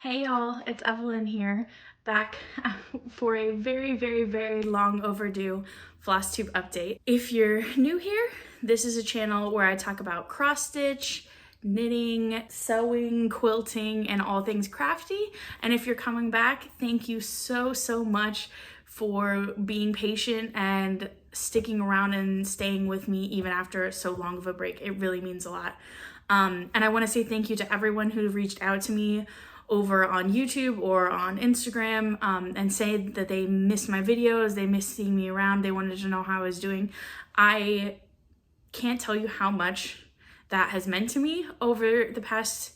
Hey y'all, it's Evelyn here, back for a very long overdue FLOSSTUBE update. If you're new here, this is a channel where I talk about cross stitch, knitting, sewing, quilting, and all things crafty. And if you're coming back, thank you so much for being patient and sticking around and staying with me even after so long of a break. It really means a lot. And I want to say thank you to everyone who reached out to me over on YouTube or on Instagram and say that they missed my videos, they missed seeing me around, they wanted to know how I was doing. I can't tell you how much that has meant to me over the past,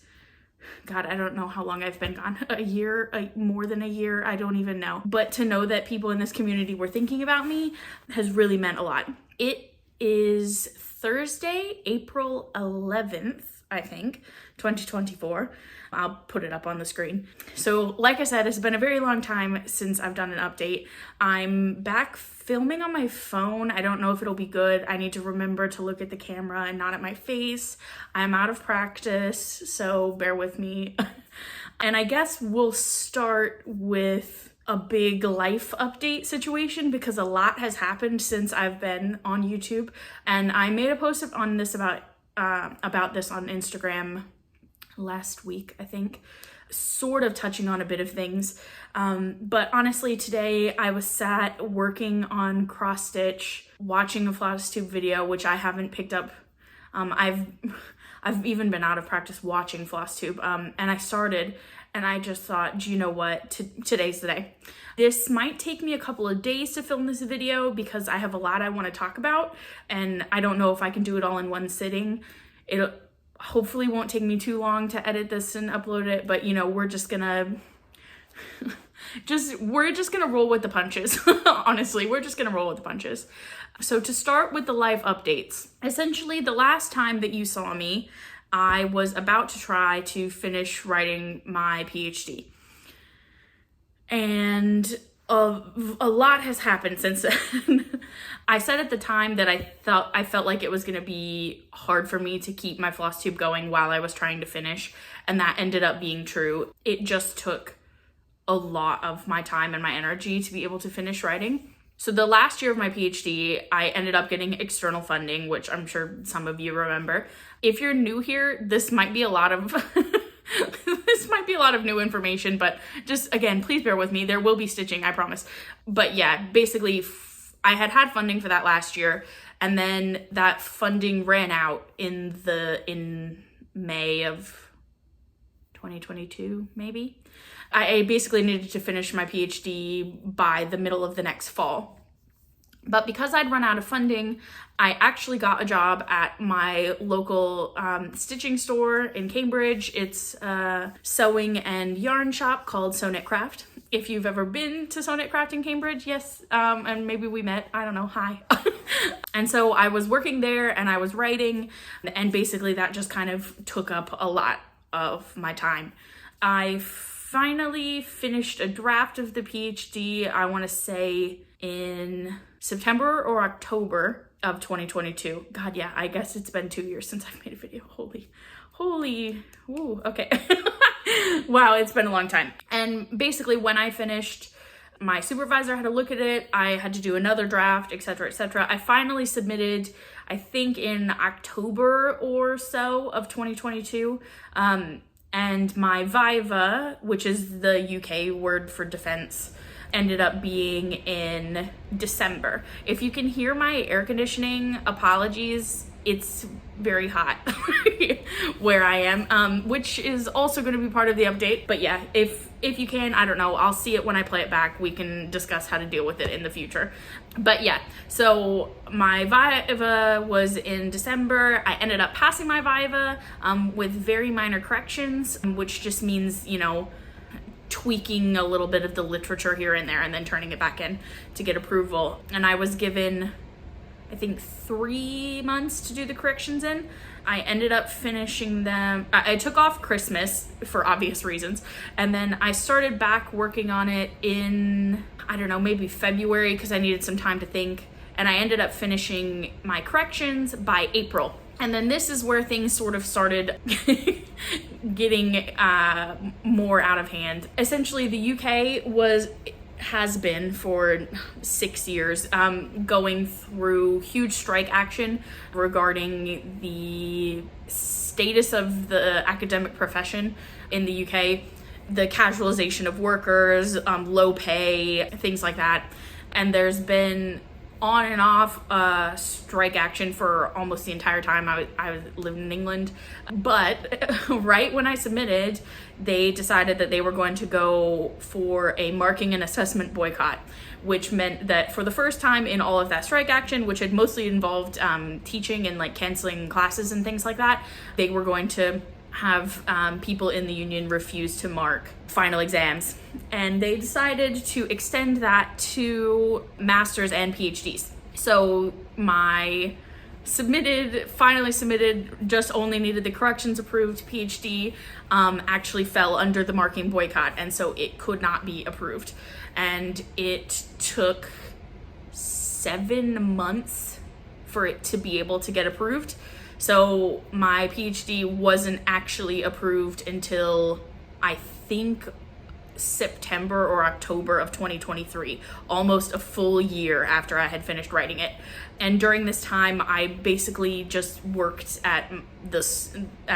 God, I don't know how long I've been gone, a year, more than a year, I don't even know. But to know that people in this community were thinking about me has really meant a lot. It is Thursday, April 11th, I think, 2024. I'll put it up on the screen. So like I said, it's been a very long time since I've done an update. I'm back filming on my phone. I don't know if it'll be good. I need to remember to look at the camera and not at my face. I'm out of practice, so bear with me. And I guess we'll start with a big life update situation because a lot has happened since I've been on YouTube. And I made a post on this about this on Instagram last week, I think, sort of touching on a bit of things. But honestly, today I was sat working on cross stitch, watching a FLOSSTUBE video, which I haven't picked up. I've even been out of practice watching FLOSSTUBE, and I started and I just thought, do you know what? Today's the day. This might take me a couple of days to film this video because I have a lot I want to talk about and I don't know if I can do it all in one sitting. It hopefully won't take me too long to edit this and upload it, but you know, we're just gonna roll with the punches. Honestly, we're just gonna roll with the punches. So to start with the live updates, essentially the last time that you saw me, I was about to try to finish writing my PhD. And a lot has happened since then. I said at the time that I felt like it was going to be hard for me to keep my FLOSSTUBE going while I was trying to finish, and that ended up being true. It just took a lot of my time and my energy to be able to finish writing. So the last year of my PhD, I ended up getting external funding, which I'm sure some of you remember. If you're new here, this might be a lot of new information, but just again, please bear with me. There will be stitching, I promise. But yeah, basically I had funding for that last year, and then that funding ran out in May of 2022, maybe. I basically needed to finish my PhD by the middle of the next fall. But because I'd run out of funding, I actually got a job at my local stitching store in Cambridge. It's a sewing and yarn shop called Sew Knit Craft. If you've ever been to Sew Knit Craft in Cambridge, yes, and maybe we met, I don't know, hi. And so I was working there and I was writing, and basically that just kind of took up a lot of my time. I finally finished a draft of the PhD, I want to say in September or October of 2022. God, yeah, I guess it's been 2 years since I've made a video. Holy, woo, okay. Wow, it's been a long time. And basically when I finished, my supervisor had to look at it, I had to do another draft, etc., etc. I finally submitted, I think in October or so of 2022, and my viva, which is the UK word for defense, ended up being in December. If you can hear my air conditioning, apologies, it's very hot where I am, which is also going to be part of the update. But yeah, if you can, I don't know, I'll see it when I play it back. We can discuss how to deal with it in the future. But yeah, so my viva was in December. I ended up passing my viva with very minor corrections, which just means, you know, tweaking a little bit of the literature here and there and then turning it back in to get approval. And I was given, I think, 3 months to do the corrections in. I ended up finishing them. I took off Christmas for obvious reasons, and then I started back working on it in, I don't know, maybe February because I needed some time to think, and I ended up finishing my corrections by April. And then this is where things sort of started getting more out of hand. Essentially, the UK has been for 6 years going through huge strike action regarding the status of the academic profession in the UK, the casualization of workers, low pay, things like that. And there's been on and off strike action for almost the entire time I was living in England. But right when I submitted, they decided that they were going to go for a marking and assessment boycott, which meant that for the first time in all of that strike action, which had mostly involved teaching and like canceling classes and things like that, they were going to have people in the union refuse to mark final exams. And they decided to extend that to masters and PhDs. So my finally submitted, just only needed the corrections approved PhD actually fell under the marking boycott, and so it could not be approved. And it took 7 months for it to be able to get approved. So my PhD wasn't actually approved until I think September or October of 2023, almost a full year after I had finished writing it. And during this time, I basically just worked at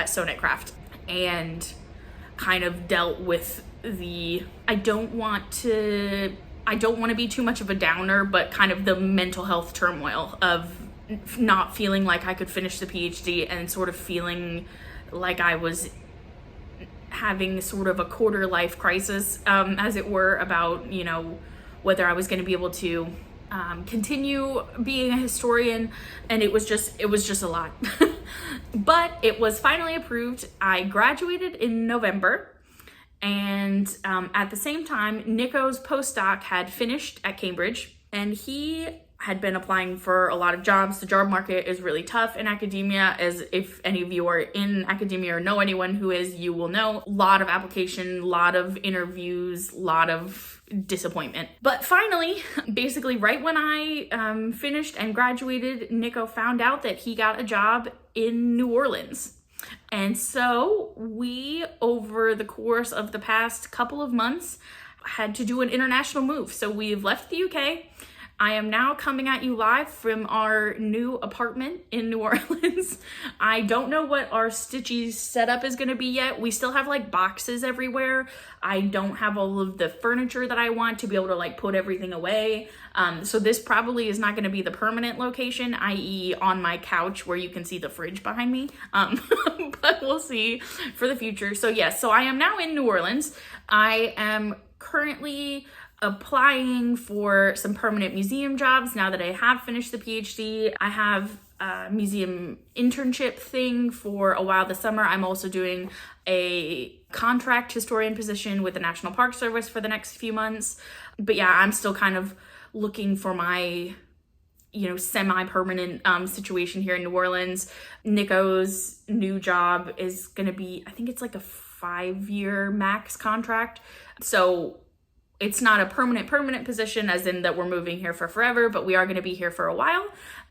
Sonnet Craft and kind of dealt with I don't want to be too much of a downer, but kind of the mental health turmoil of not feeling like I could finish the PhD and sort of feeling like I was having sort of a quarter life crisis, as it were, about, whether I was going to be able to continue being a historian. And it was just a lot. But it was finally approved. I graduated in November. And at the same time, Nico's postdoc had finished at Cambridge, and he had been applying for a lot of jobs. The job market is really tough in academia, as if any of you are in academia or know anyone who is, you will know. A lot of application, a lot of interviews, a lot of disappointment. But finally, basically right when I finished and graduated, Nico found out that he got a job in New Orleans. And so we, over the course of the past couple of months, had to do an international move. So we've left the UK. I am now coming at you live from our new apartment in New Orleans. I don't know what our stitchy setup is going to be yet. We still have like boxes everywhere. I don't have all of the furniture that I want to be able to like put everything away. So this probably is not going to be the permanent location, i.e. on my couch where you can see the fridge behind me. But we'll see for the future. So yes, so I am now in New Orleans. I am currently applying for some permanent museum jobs now that I have finished the PhD. I have a museum internship thing for a while this summer. I'm also doing a contract historian position with the National Park Service for the next few months. But yeah, I'm still kind of looking for my semi-permanent situation here in New Orleans. Nico's new job is gonna be, I think it's like a 5-year max contract. So it's not a permanent position, as in that we're moving here for forever, but we are going to be here for a while.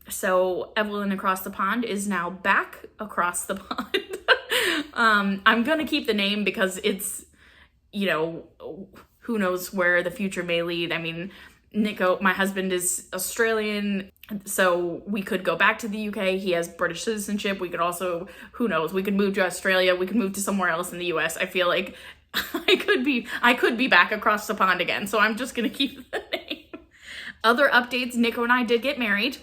So Evelyn across the pond is now back across the pond. I'm going to keep the name because it's, who knows where the future may lead. I mean, Nico, my husband, is Australian, so we could go back to the UK. He has British citizenship. We could also, who knows, we could move to Australia. We could move to somewhere else in the US. I feel like I could be back across the pond again, so I'm just gonna keep the name. Other updates, Nico and I did get married.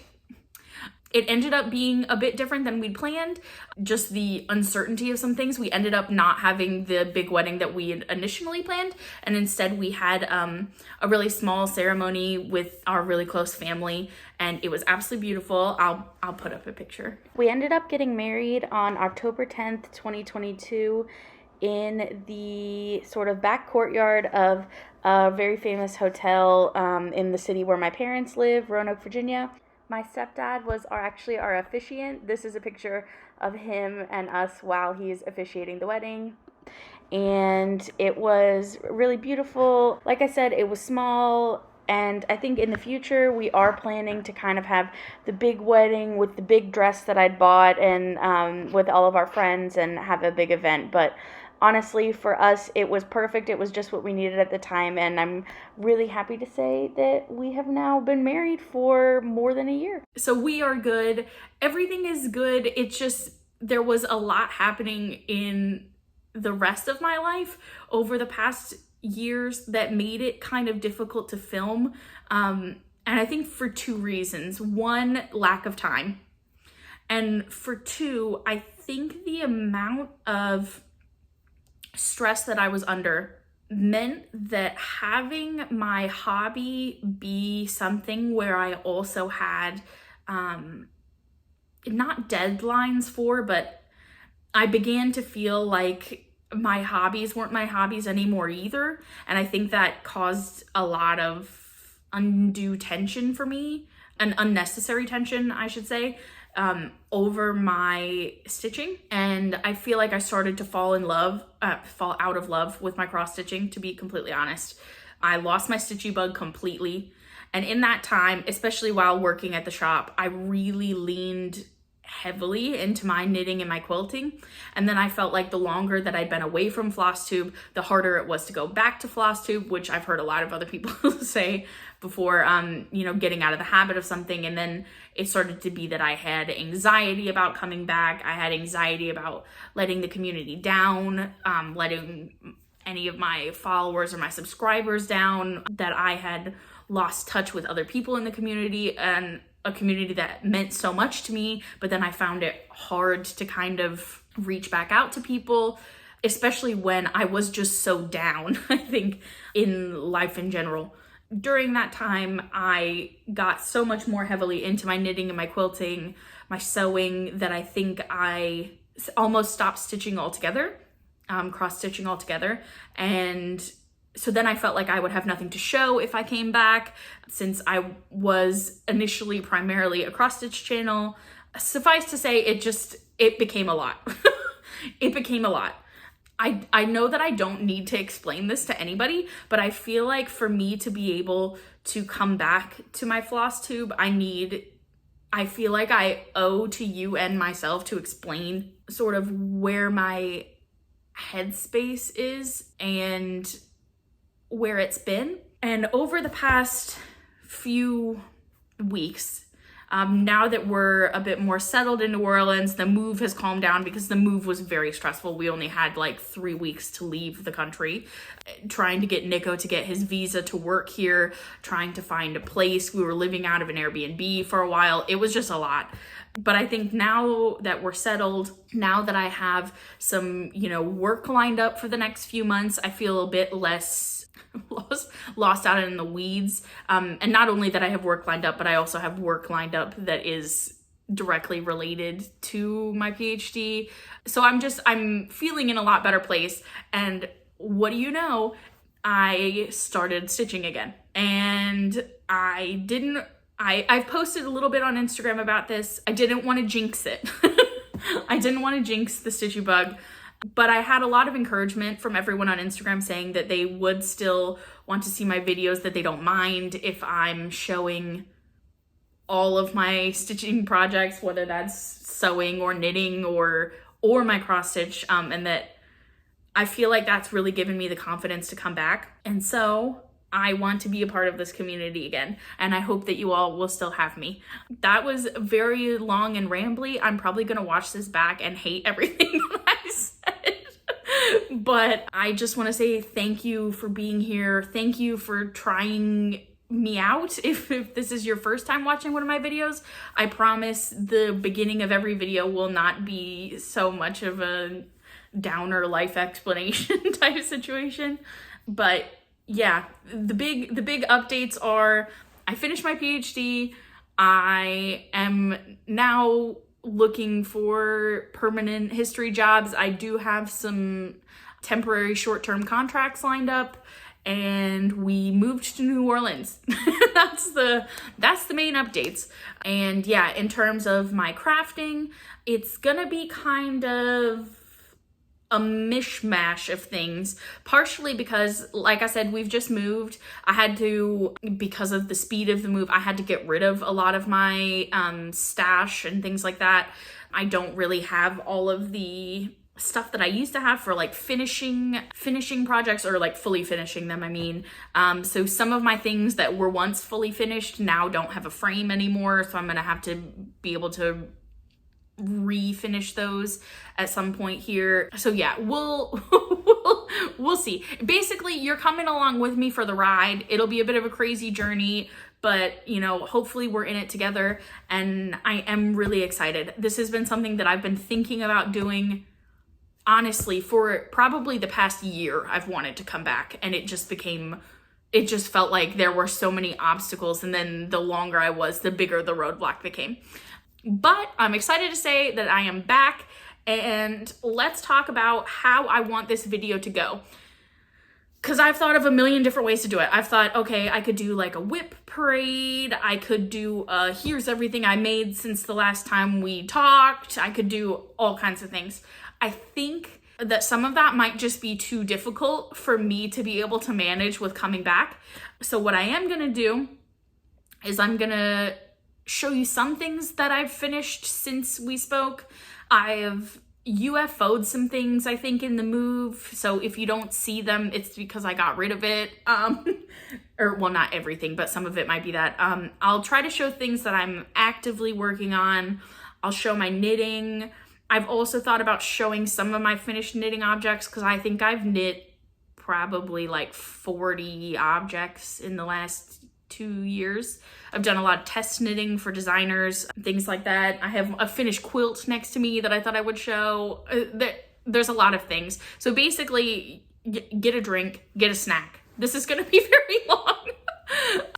It ended up being a bit different than we'd planned. Just the uncertainty of some things. We ended up not having the big wedding that we had initially planned, and instead we had a really small ceremony with our really close family, and it was absolutely beautiful. I'll put up a picture. We ended up getting married on October 10th, 2022. In the sort of back courtyard of a very famous hotel in the city where my parents live, Roanoke, Virginia. My stepdad was actually our officiant. This is a picture of him and us while he's officiating the wedding. And it was really beautiful. Like I said, it was small. And I think in the future we are planning to kind of have the big wedding with the big dress that I'd bought and with all of our friends and have a big event. But honestly, for us, it was perfect. It was just what we needed at the time. And I'm really happy to say that we have now been married for more than a year. So we are good. Everything is good. It's just there was a lot happening in the rest of my life over the past years that made it kind of difficult to film. And I think for two reasons. One, lack of time. And for two, I think the amount of stress that I was under meant that having my hobby be something where I also had not deadlines for, but I began to feel like my hobbies weren't my hobbies anymore either. And I think that caused a lot of undue tension for me, an unnecessary tension, I should say, over my stitching. And I feel like I started to fall out of love with my cross stitching, to be completely honest. I lost my stitchy bug completely. And in that time, especially while working at the shop, I really leaned heavily into my knitting and my quilting. And then I felt like the longer that I'd been away from Flosstube, the harder it was to go back to Flosstube, which I've heard a lot of other people say before, getting out of the habit of something. And then it started to be that I had anxiety about coming back. I had anxiety about letting the community down, letting any of my followers or my subscribers down, that I had lost touch with other people in the community, and a community that meant so much to me, but then I found it hard to kind of reach back out to people, especially when I was just so down, I think, in life in general. During that time, I got so much more heavily into my knitting and my quilting, my sewing, that I think I almost stopped stitching altogether, cross-stitching altogether. And so then I felt like I would have nothing to show if I came back, since I was initially primarily a cross-stitch channel. Suffice to say, it became a lot. It became a lot. I know that I don't need to explain this to anybody, but I feel like for me to be able to come back to my Flosstube, I feel like I owe to you and myself to explain sort of where my headspace is and where it's been. And over the past few weeks, now that we're a bit more settled in New Orleans, the move has calmed down because the move was very stressful. We only had like 3 weeks to leave the country. Trying to get Nico to get his visa to work here, trying to find a place. We were living out of an Airbnb for a while. It was just a lot. But I think now that we're settled, now that I have some, work lined up for the next few months, I feel a bit less lost out in the weeds. And not only that I have work lined up, but I also have work lined up that is directly related to my PhD. So I'm feeling in a lot better place. And what do you know? I started stitching again. And I've posted a little bit on Instagram about this. I didn't want to jinx it. I didn't want to jinx the stitchy bug. But I had a lot of encouragement from everyone on Instagram saying that they would still want to see my videos, that they don't mind if I'm showing all of my stitching projects, whether that's sewing or knitting or my cross stitch, and that I feel like that's really given me the confidence to come back. And so I want to be a part of this community again, and I hope that you all will still have me. That was very long and rambly. I'm probably gonna watch this back and hate everything that I said. But I just want to say thank you for being here. Thank you for trying me out. If this is your first time watching one of my videos, I promise the beginning of every video will not be so much of a downer life explanation type situation. But yeah, the big updates are I finished my PhD. I am now looking for permanent history jobs. I do have some temporary short-term contracts lined up, and we moved to New Orleans. That's the main updates. And yeah, in terms of my crafting, it's gonna be kind of a mishmash of things, partially because, like I said, we've just moved. I had to, because of the speed of the move, I had to get rid of a lot of my stash and things like that. I don't really have all of the stuff that I used to have for like finishing projects, or like fully finishing them, I mean. So some of my things that were once fully finished now don't have a frame anymore, so I'm gonna have to be able to refinish those at some point here. So yeah, we'll we'll see. Basically, you're coming along with me for the ride. It'll be a bit of a crazy journey, but you know, hopefully we're in it together, and I am really excited. This has been something that I've been thinking about doing, honestly, for probably the past year. I've wanted to come back, and it just felt like there were so many obstacles, and then the longer I was, the bigger the roadblock became. But I'm excited to say that I am back, and let's talk about how I want this video to go. Because I've thought of a million different ways to do it. I've thought, okay, I could do like a whip parade. I could do here's everything I made since the last time we talked. I could do all kinds of things. I think that some of that might just be too difficult for me to be able to manage with coming back. So what I am gonna do is I'm gonna show you some things that I've finished since we spoke. I have UFO'd some things, I think, in the move. So if you don't see them, it's because I got rid of it. Or well, not everything, but some of it might be that. I'll try to show things that I'm actively working on. I'll show my knitting. I've also thought about showing some of my finished knitting objects, because I think I've knit probably like 40 objects in the last 2 years. I've done a lot of test knitting for designers, things like that. I have a finished quilt next to me that I thought I would show. There's a lot of things. So basically, get a drink, get a snack. This is gonna be very long.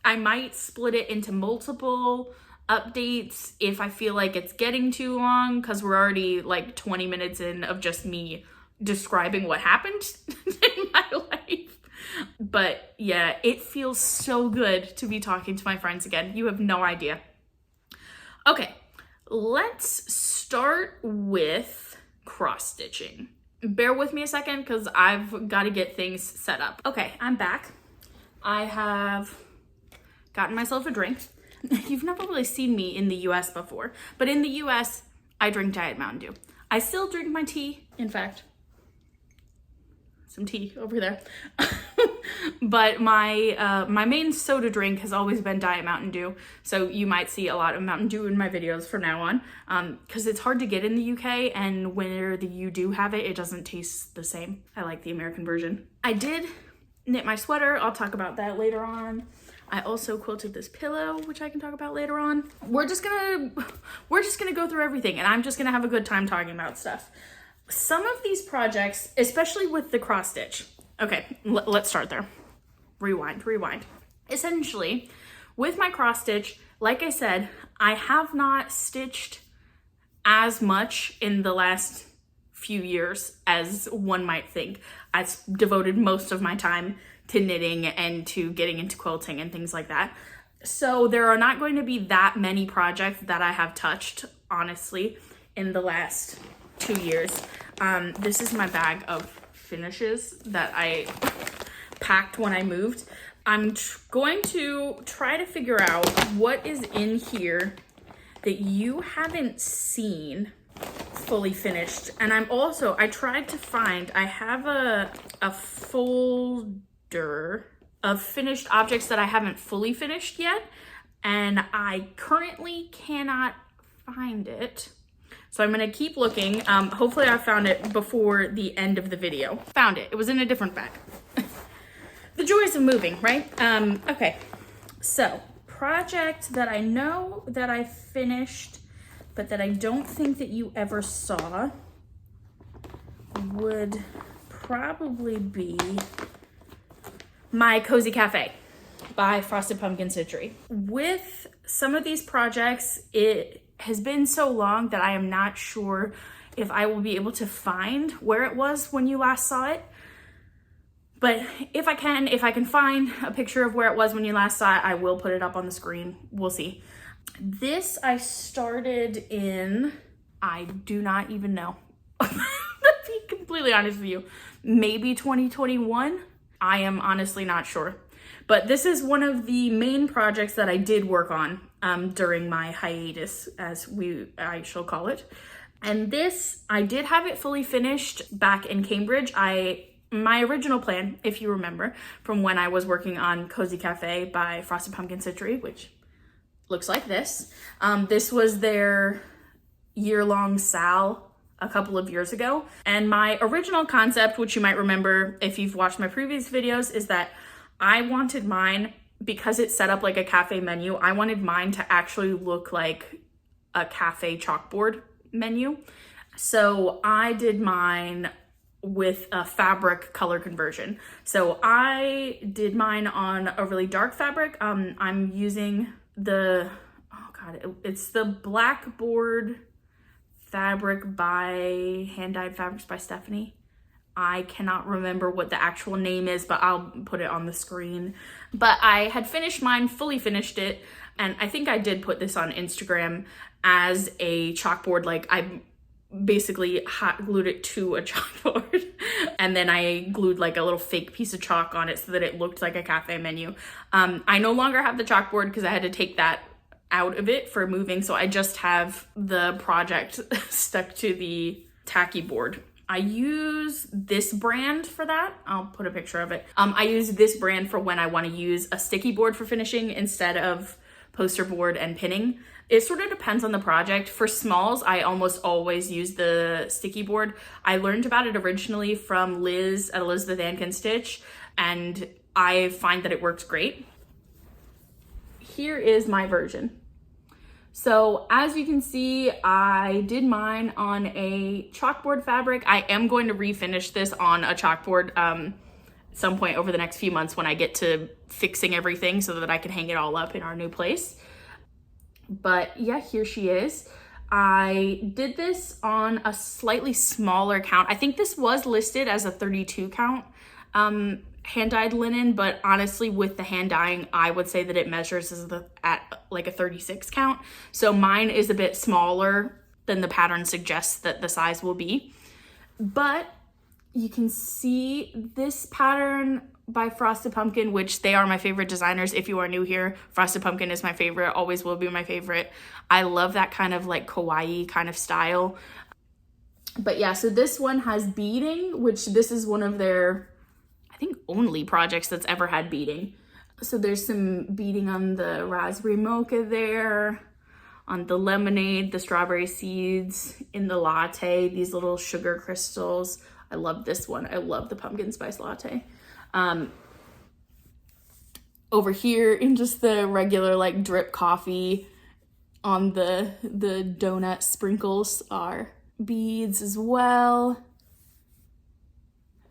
I might split it into multiple updates if I feel like it's getting too long, because we're already like 20 minutes in of just me describing what happened in my life. But yeah, it feels so good to be talking to my friends again. You have no idea. Okay, let's start with cross stitching. Bear with me a second because I've got to get things set up. Okay, I'm back. I have gotten myself a drink. You've never really seen me in the US before, but in the US, I drink Diet Mountain Dew. I still drink my tea, in fact. Some tea over there. But my my main soda drink has always been Diet Mountain Dew, so you might see a lot of Mountain Dew in my videos from now on, because it's hard to get in the UK, and whenever you do have it, it doesn't taste the same. I like the American version. I did knit my sweater. I'll talk about that later on. I also quilted this pillow, which I can talk about later on. We're just gonna go through everything, and I'm just gonna have a good time talking about stuff. Some of these projects, especially with the cross stitch. Okay, let's start there. Rewind. Essentially, with my cross stitch, like I said, I have not stitched as much in the last few years as one might think. I've devoted most of my time to knitting and to getting into quilting and things like that. So there are not going to be that many projects that I have touched, honestly, in the last 2 years. This is my bag of finishes that I packed when I moved. I'm going to try to figure out what is in here that you haven't seen fully finished. And I tried to find, I have a folder of finished objects that I haven't fully finished yet, and I currently cannot find it. So I'm gonna keep looking. Hopefully I found it before the end of the video. Found it. It was in a different bag. The joys of moving, right? Okay, so project that I know that I finished, but that I don't think that you ever saw would probably be my Cozy Cafe by Frosted Pumpkin Stitchery. With some of these projects, it has been so long that I am not sure if I will be able to find where it was when you last saw it. But if I can find a picture of where it was when you last saw it, I will put it up on the screen. We'll see. This I started in, I do not even know. To be completely honest with you, maybe 2021. I am honestly not sure. But this is one of the main projects that I did work on during my hiatus, as I shall call it. And this, I did have it fully finished back in Cambridge. My original plan, if you remember, from when I was working on Cozy Cafe by Frosted Pumpkin Stitchery, which looks like this. This was their year-long sale a couple of years ago. And my original concept, which you might remember if you've watched my previous videos, is that I wanted mine, because it's set up like a cafe menu, I wanted mine to actually look like a cafe chalkboard menu. So I did mine with a fabric color conversion. So I did mine on a really dark fabric. I'm using it's the Blackboard fabric by Hand Dyed Fabrics by Stephanie. I cannot remember what the actual name is, but I'll put it on the screen. But I had finished mine, fully finished it, and I think I did put this on Instagram as a chalkboard. Like, I basically hot glued it to a chalkboard and then I glued like a little fake piece of chalk on it so that it looked like a cafe menu. I no longer have the chalkboard because I had to take that out of it for moving, so I just have the project stuck to the tacky board. I use this brand for that. I'll put a picture of it. I use this brand for when I want to use a sticky board for finishing instead of poster board and pinning. It sort of depends on the project. For smalls, I almost always use the sticky board. I learned about it originally from Liz at Elizabeth Can Stitch, and I find that it works great. Here is my version. So as you can see, I did mine on a chalkboard fabric. I am going to refinish this on a chalkboard at some point over the next few months when I get to fixing everything so that I can hang it all up in our new place. But yeah, here she is. I did this on a slightly smaller count. I think this was listed as a 32 count hand-dyed linen, but honestly with the hand dyeing, I would say that it measures at like a 36 count. So mine is a bit smaller than the pattern suggests that the size will be. But you can see this pattern by Frosted Pumpkin, which they are my favorite designers. If you are new here, Frosted Pumpkin is my favorite, always will be my favorite. I love that kind of like kawaii kind of style. But yeah, so this one has beading, which this is one of their, I think, only projects that's ever had beading. So there's some beading on the raspberry mocha there, on the lemonade, the strawberry seeds, in the latte, these little sugar crystals. I love this one. I love the pumpkin spice latte. Over here in just the regular like drip coffee on the donut sprinkles are beads as well.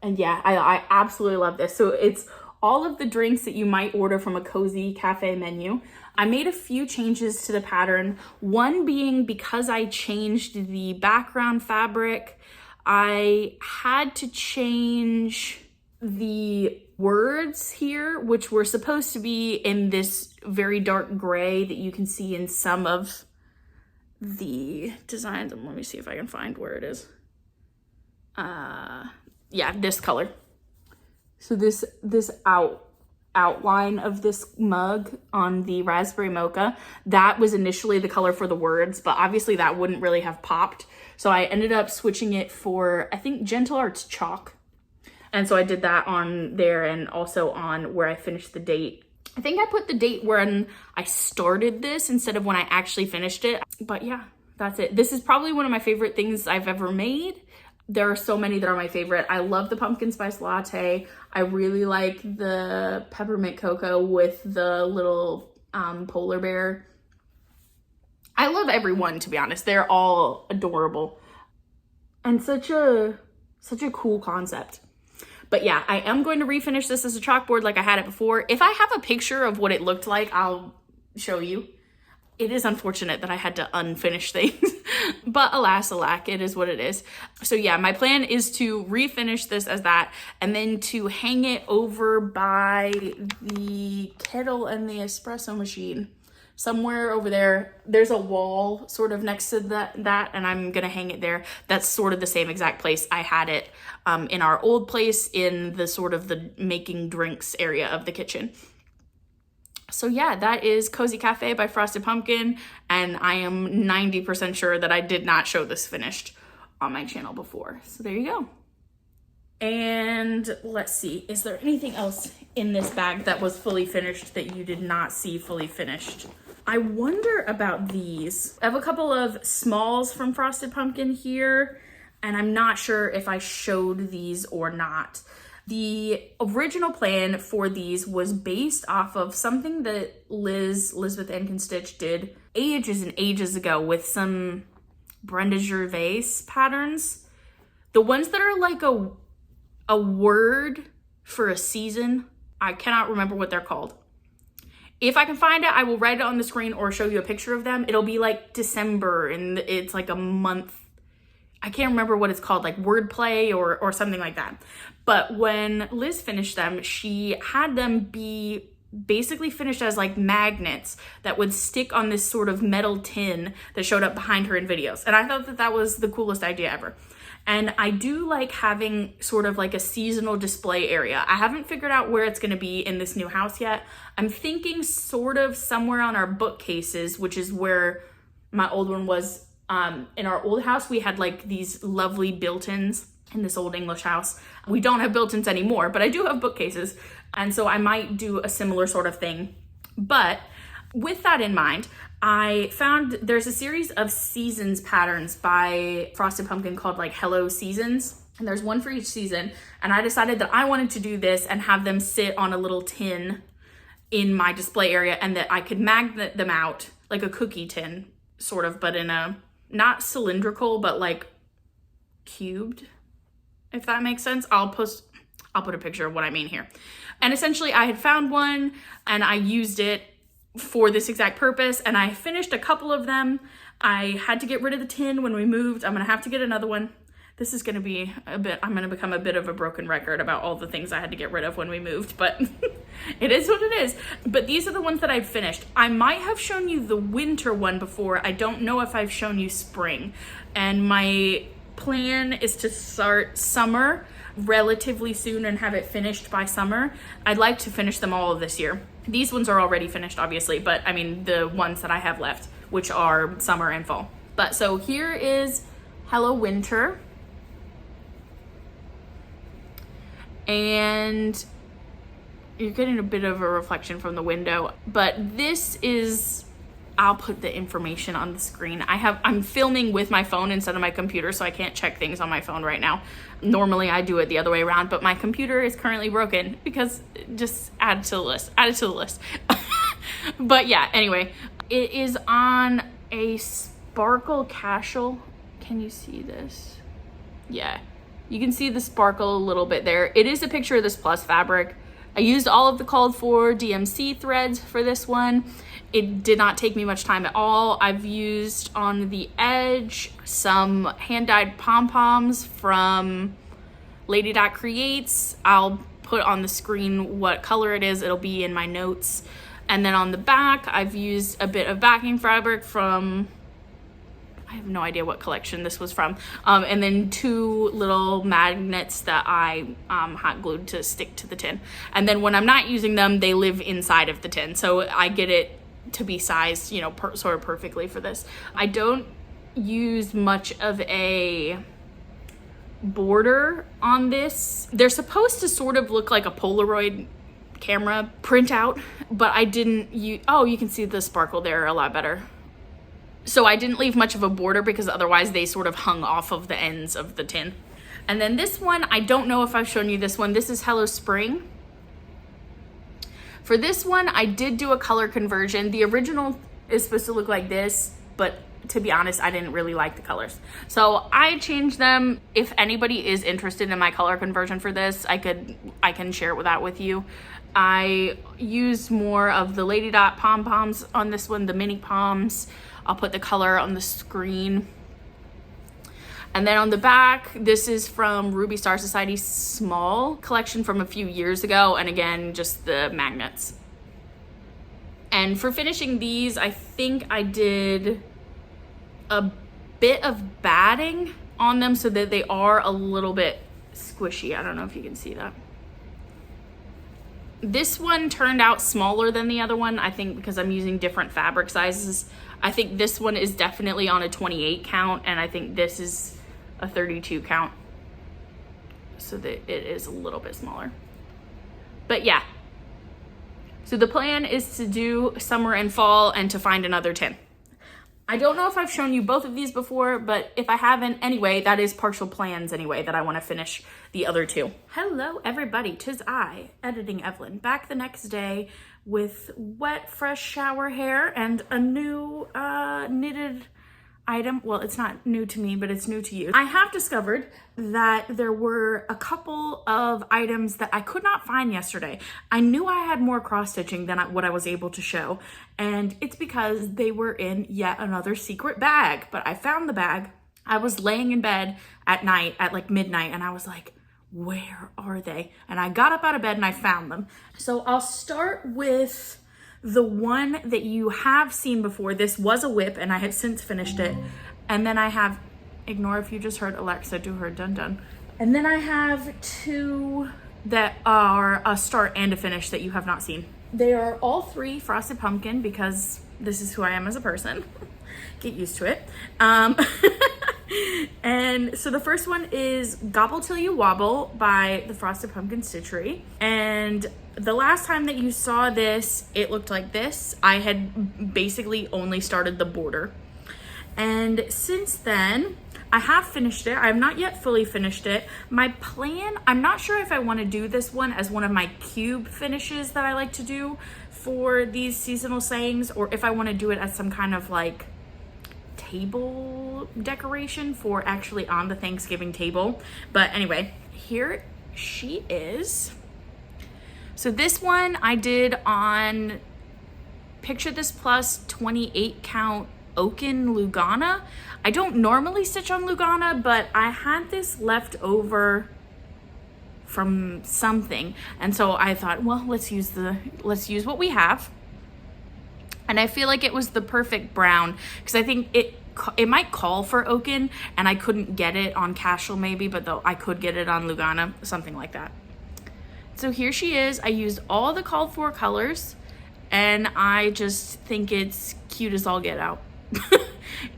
And yeah, I absolutely love this. So it's all of the drinks that you might order from a cozy cafe menu. I made a few changes to the pattern. One being because I changed the background fabric, I had to change the words here, which were supposed to be in this very dark gray that you can see in some of the designs. And let me see if I can find where it is. Yeah, this color. So this outline of this mug on the raspberry mocha, that was initially the color for the words, but obviously that wouldn't really have popped. So I ended up switching it for, I think, Gentle Arts chalk. And so I did that on there and also on where I finished the date. I think I put the date when I started this instead of when I actually finished it. But yeah, that's it. This is probably one of my favorite things I've ever made. There are so many that are my favorite. I love the pumpkin spice latte. I really like the peppermint cocoa with the little polar bear. I love every one, to be honest. They're all adorable. And such a cool concept. But yeah, I am going to refinish this as a chalkboard like I had it before. If I have a picture of what it looked like, I'll show you. It is unfortunate that I had to unfinish things, but alas, alack, it is what it is. So yeah, my plan is to refinish this as that and then to hang it over by the kettle and the espresso machine. somewhere over there. There's a wall sort of next to that, and I'm gonna hang it there. That's sort of the same exact place I had it in our old place, in the sort of the making drinks area of the kitchen. So yeah, that is Cozy Cafe by Frosted Pumpkin, and I am 90% sure that I did not show this finished on my channel before. So there you go. And let's see, is there anything else in this bag that was fully finished that you did not see fully finished? I wonder about these. I have a couple of smalls from Frosted Pumpkin here, and I'm not sure if I showed these or not. The original plan for these was based off of something that Elizabeth Ann Can Stitch did ages and ages ago with some Brenda Gervais patterns. The ones that are like a word for a season. I cannot remember what they're called. If I can find it, I will write it on the screen or show you a picture of them. It'll be like December and it's like a month. I can't remember what it's called, like wordplay or something like that. But when Liz finished them, she had them be basically finished as like magnets that would stick on this sort of metal tin that showed up behind her in videos. And I thought that that was the coolest idea ever. And I do like having sort of like a seasonal display area. I haven't figured out where it's going to be in this new house yet. I'm thinking sort of somewhere on our bookcases, which is where my old one was. In our old house, we had like these lovely built-ins in this old English house. We don't have built-ins anymore, but I do have bookcases. And so I might do a similar sort of thing. But with that in mind, I found there's a series of seasons patterns by Frosted Pumpkin called like Hello Seasons. And there's one for each season. And I decided that I wanted to do this and have them sit on a little tin in my display area, and that I could magnet them out like a cookie tin, sort of, but in a not cylindrical, but like cubed, if that makes sense. I'll put a picture of what I mean here. And essentially I had found one and I used it for this exact purpose, and I finished a couple of them. I had to get rid of the tin when we moved. I'm gonna have to get another one. This is gonna be I'm gonna become a bit of a broken record about all the things I had to get rid of when we moved, but it is what it is. But these are the ones that I've finished. I might have shown you the winter one before. I don't know if I've shown you spring. And my plan is to start summer relatively soon and have it finished by summer. I'd like to finish them all this year. These ones are already finished, obviously, but I mean the ones that I have left, which are summer and fall. But so here is Hello Winter. And you're getting a bit of a reflection from the window, but this is, I'll put the information on the screen. I'm filming with my phone instead of my computer, so I can't check things on my phone right now. Normally I do it the other way around, but my computer is currently broken because just add it to the list. But yeah, anyway, it is on a sparkle casual. Can you see this? Yeah. You can see the sparkle a little bit there. It is a picture of this plus fabric. I used all of the called for DMC threads for this one. It did not take me much time at all. I've used on the edge some hand-dyed pom-poms from Lady Dot Creates. I'll put on the screen what color it is. It'll be in my notes. And then on the back, I've used a bit of backing fabric from, I have no idea what collection this was from. And then two little magnets that I hot glued to stick to the tin. And then when I'm not using them, they live inside of the tin. So I get it to be sized, you know, sort of perfectly for this. I don't use much of a border on this. They're supposed to sort of look like a Polaroid camera printout, but I didn't use, oh, you can see the sparkle there a lot better. So I didn't leave much of a border because otherwise they sort of hung off of the ends of the tin. And then this one, I don't know if I've shown you this one. This is Hello Spring. For this one, I did do a color conversion. The original is supposed to look like this, but to be honest, I didn't really like the colors. So I changed them. If anybody is interested in my color conversion for this, I can share that with you. I used more of the Lady Dot pom-poms on this one, the mini poms. I'll put the color on the screen. And then on the back, this is from Ruby Star Society's small collection from a few years ago. And again, just the magnets. And for finishing these, I think I did a bit of batting on them so that they are a little bit squishy. I don't know if you can see that. This one turned out smaller than the other one, I think because I'm using different fabric sizes. I think this one is definitely on a 28 count, and I think this is a 32 count. So that it is a little bit smaller. But yeah. So the plan is to do summer and fall and to find another 10. I don't know if I've shown you both of these before, but if I haven't, anyway, that is partial plans anyway, that I want to finish the other 2. Hello everybody, 'tis I, Editing Evelyn, back the next day with wet, fresh shower hair and a new knitted item. Well, it's not new to me, but it's new to you. I have discovered that there were a couple of items that I could not find yesterday. I knew I had more cross stitching than what I was able to show, and it's because they were in yet another secret bag. But I found the bag. I was laying in bed at night at like midnight, and I was like, where are they? And I got up out of bed and I found them. So I'll start with the one that you have seen before. This was a whip and I have since finished it. And then I have, ignore if you just heard Alexa do her dun dun. And then I have 2 that are a start and a finish that you have not seen. They are all 3 frosted pumpkin because this is who I am as a person. Get used to it. And so the first one is Gobble Til You Wobble by the Frosted Pumpkin Stitchery. And the last time that you saw this, it looked like this. I had basically only started the border. And since then, I have finished it. I have not yet fully finished it. My plan, I'm not sure if I want to do this one as one of my cube finishes that I like to do for these seasonal sayings, or if I want to do it as some kind of like table decoration for actually on the Thanksgiving table. But anyway, here she is. So this one I did on Picture This Plus 28 count Oaken Lugana. I don't normally stitch on Lugana, but I had this left over from something, and so I thought, well, let's use what we have. And I feel like it was the perfect brown because I think it might call for Oaken, and I couldn't get it on Cashel maybe, but though I could get it on Lugana, something like that. So here she is. I used all the called for colors, and I just think it's cute as all get out.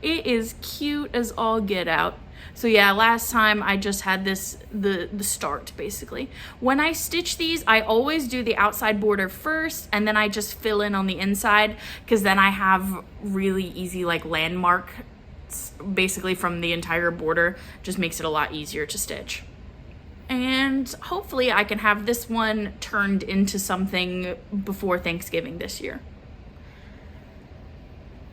It is cute as all get out. So yeah, last time I just had this, the start basically. When I stitch these, I always do the outside border first, and then I just fill in on the inside, because then I have really easy like landmarks basically from the entire border. Just makes it a lot easier to stitch. And hopefully I can have this one turned into something before Thanksgiving this year.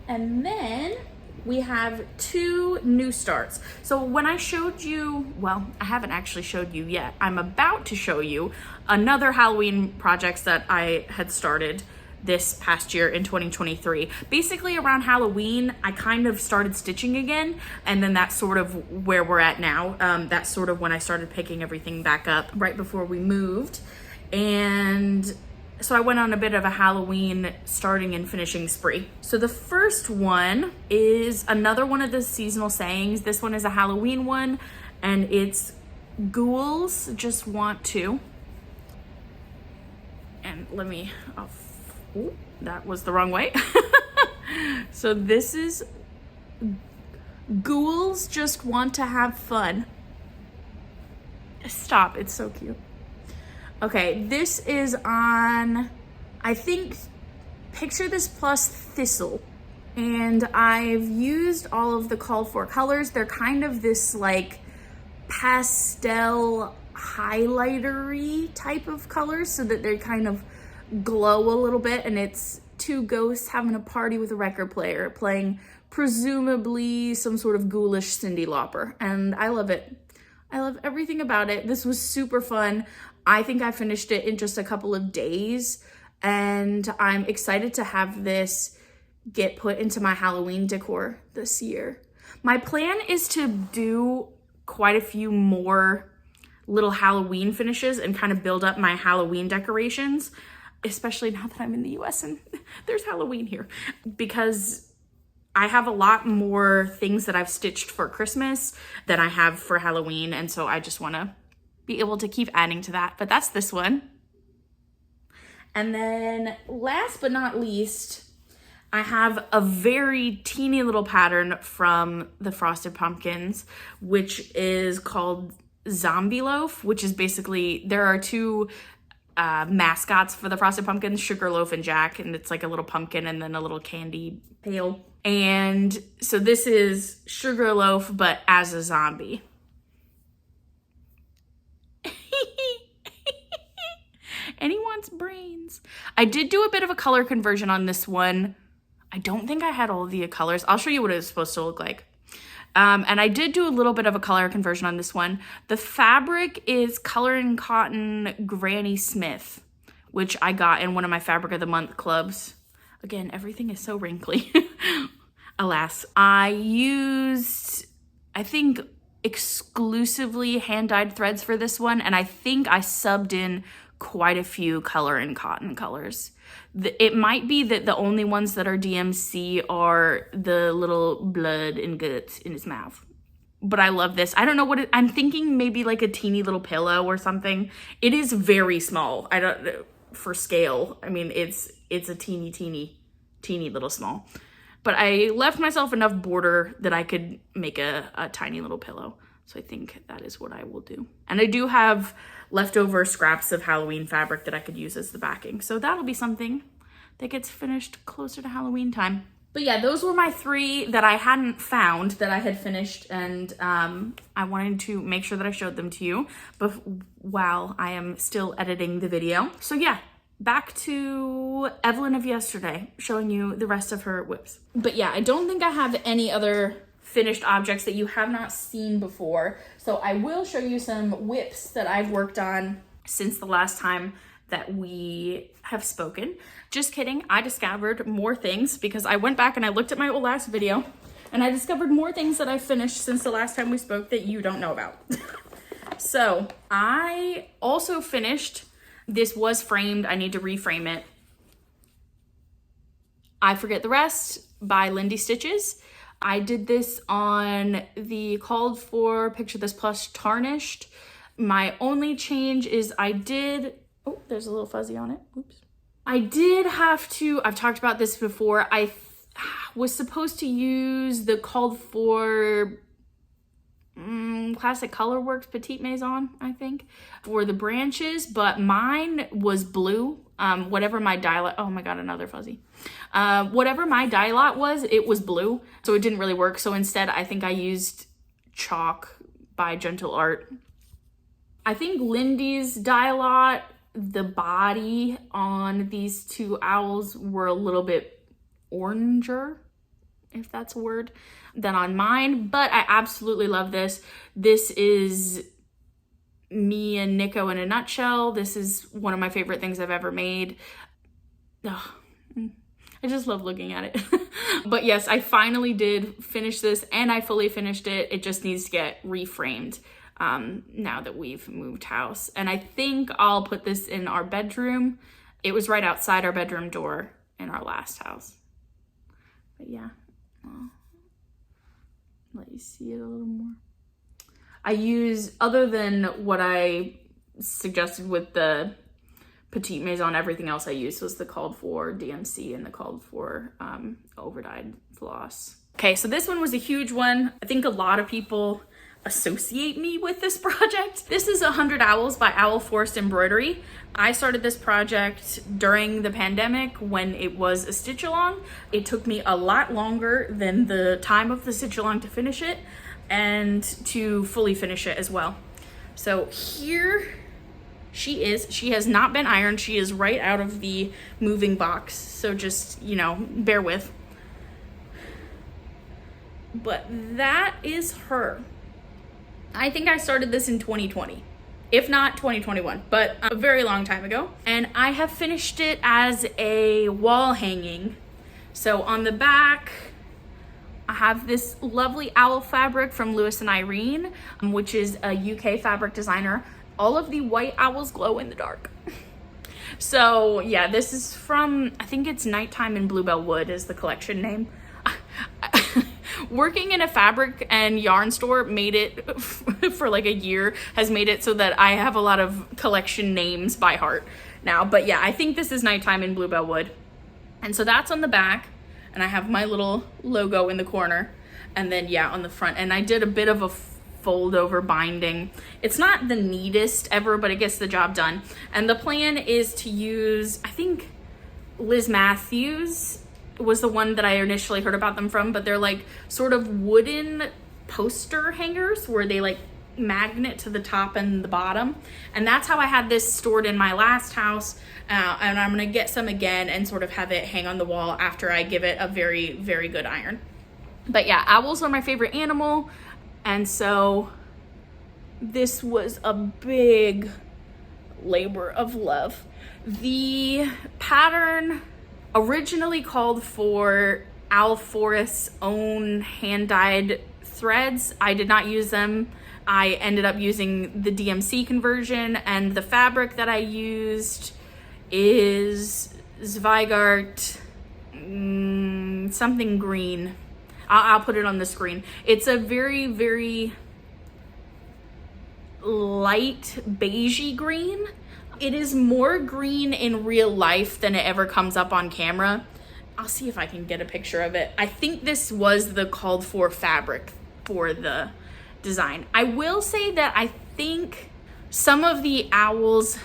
And then we have 2 new starts. So when I showed you, well, I haven't actually showed you yet. I'm about to show you another Halloween projects that I had started this past year in 2023. Basically around Halloween, I kind of started stitching again, and then that's sort of where we're at now. That's sort of when I started picking everything back up right before we moved. And so I went on a bit of a Halloween starting and finishing spree. So the first one is another one of the seasonal sayings. This one is a Halloween one, and it's Ghouls Just Want To. And let me, oh, that was the wrong way. So this is Ghouls Just Want to Have Fun. Stop, it's so cute. Okay, this is on, I think, Picture This Plus Thistle. And I've used all of the called for colors. They're kind of this like pastel highlighter-y type of colors, so that they kind of glow a little bit. And it's 2 ghosts having a party with a record player, playing presumably some sort of ghoulish Cyndi Lauper. And I love it. I love everything about it. This was super fun. I think I finished it in just a couple of days, and I'm excited to have this get put into my Halloween decor this year. My plan is to do quite a few more little Halloween finishes and kind of build up my Halloween decorations. especially now that I'm in the US and there's Halloween here, because I have a lot more things that I've stitched for Christmas than I have for Halloween. And so I just want to be able to keep adding to that. But that's this one. And then last but not least, I have a very teeny little pattern from the Frosted Pumpkins, which is called Zombieloaf, which is basically, there are two mascots for the Frosted Pumpkins, Sugarloaf and Jack, and it's like a little pumpkin and then a little candy pail. And so this is Sugarloaf, but as a zombie. And he wants brains. I did do a bit of a color conversion on this one. I don't think I had all of the colors. I'll show you what it was supposed to look like. And I did do a little bit of a color conversion on this one. The fabric is Color and Cotton Granny Smith, which I got in one of my Fabric of the Month clubs. Again, everything is so wrinkly. Alas. I used, I think, exclusively hand-dyed threads for this one, and I think I subbed in quite a few Color and Cotton colors. It might be that the only ones that are DMC are the little blood and guts in his mouth. But I love this. I don't know what I'm thinking, maybe like a teeny little pillow or something. It is very small. I don't, for scale. I mean, it's a teeny little small. But I left myself enough border that I could make a tiny little pillow. So I think that is what I will do. And I do have leftover scraps of Halloween fabric that I could use as the backing. So that'll be something that gets finished closer to Halloween time. But yeah, those were my 3 that I hadn't found that I had finished, and I wanted to make sure that I showed them to you while I am still editing the video. So yeah, back to Evelyn of yesterday, showing you the rest of her whips. But yeah, I don't think I have any other finished objects that you have not seen before. So I will show you some whips that I've worked on since the last time that we have spoken. Just kidding, I discovered more things because I went back and I looked at my last video and I discovered more things that I finished since the last time we spoke that you don't know about. So I also finished, this was framed, I need to reframe it, I Forget the Rest by Lindy Stitches. I did this on the called for Picture This Plush Tarnished. My only change is I did, oh, there's a little fuzzy on it, oops. I did have to, I've talked about this before, I was supposed to use the called for Classic Colorworks Petite Maison, I think, for the branches, but mine was blue. Whatever my dye lot, oh my god, another fuzzy. Whatever my dye lot was, it was blue, so it didn't really work. So instead, I think I used chalk by Gentle Art. I think Lindy's dye lot, the body on these 2 owls were a little bit oranger, if that's a word, than on mine, but I absolutely love this. This is me and Nico in a nutshell. This is one of my favorite things I've ever made. Oh, I just love looking at it. But yes, I finally did finish this and I fully finished it. It just needs to get reframed now that we've moved house. And I think I'll put this in our bedroom. It was right outside our bedroom door in our last house. But yeah, I'll let you see it a little more. I use, other than what I suggested with the Petite Maison, everything else I used was the called for DMC and the called for overdyed floss. Okay, so this one was a huge one. I think a lot of people associate me with this project. This is 100 Owls by Owl Forest Embroidery. I started this project during the pandemic when it was a stitch along. It took me a lot longer than the time of the stitch along to finish it and to fully finish it as well. So here she is. She has not been ironed. She is right out of the moving box. So just, you know, bear with. But that is her. I think I started this in 2020, if not 2021, but a very long time ago. And I have finished it as a wall hanging. So on the back, I have this lovely owl fabric from Lewis and Irene, which is a UK fabric designer. All of the white owls glow in the dark. So yeah, this is from, I think it's Nighttime in Bluebell Wood is the collection name. Working in a fabric and yarn store made it for like a year, has made it so that I have a lot of collection names by heart now. But yeah, I think this is Nighttime in Bluebell Wood. And so that's on the back, and I have my little logo in the corner, and then yeah, on the front. And I did a bit of a fold over binding. It's not the neatest ever, but it gets the job done. And the plan is to use, I think Liz Matthews was the one that I initially heard about them from, but they're like sort of wooden poster hangers where they like magnet to the top and the bottom. And that's how I had this stored in my last house. And I'm gonna get some again and sort of have it hang on the wall after I give it a very, very good iron. But yeah, owls are my favorite animal. And so this was a big labor of love. The pattern originally called for Owl Forest's own hand-dyed threads. I did not use them. I ended up using the DMC conversion, and the fabric that I used is Zweigart something green. I'll put it on the screen. It's a very, very light beigey green. It is more green in real life than it ever comes up on camera. I'll see if I can get a picture of it. I think this was the called for fabric for the design. I will say that I think some of the owls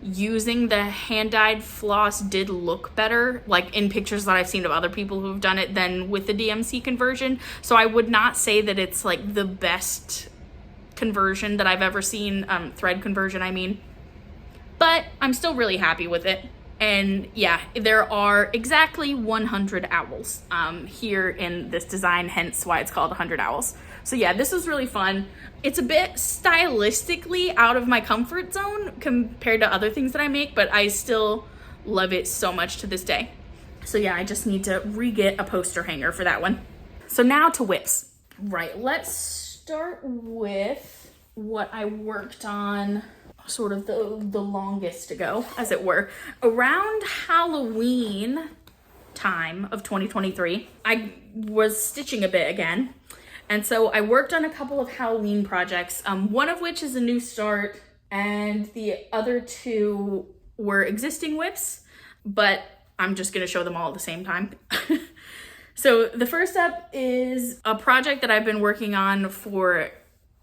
using the hand-dyed floss did look better, like in pictures that I've seen of other people who've done it, than with the DMC conversion. So I would not say that it's like the best conversion that I've ever seen, thread conversion I mean. But I'm still really happy with it. And yeah, there are exactly 100 owls here in this design, hence why it's called 100 owls. So yeah, this was really fun. It's a bit stylistically out of my comfort zone compared to other things that I make, but I still love it so much to this day. So yeah, I just need to re-get a poster hanger for that one. So now to whips. Right, let's start with what I worked on sort of the longest ago, as it were. Around Halloween time of 2023, I was stitching a bit again. And so I worked on a couple of Halloween projects, one of which is a new start, and the other two were existing whips, but I'm just gonna show them all at the same time. So the first up is a project that I've been working on for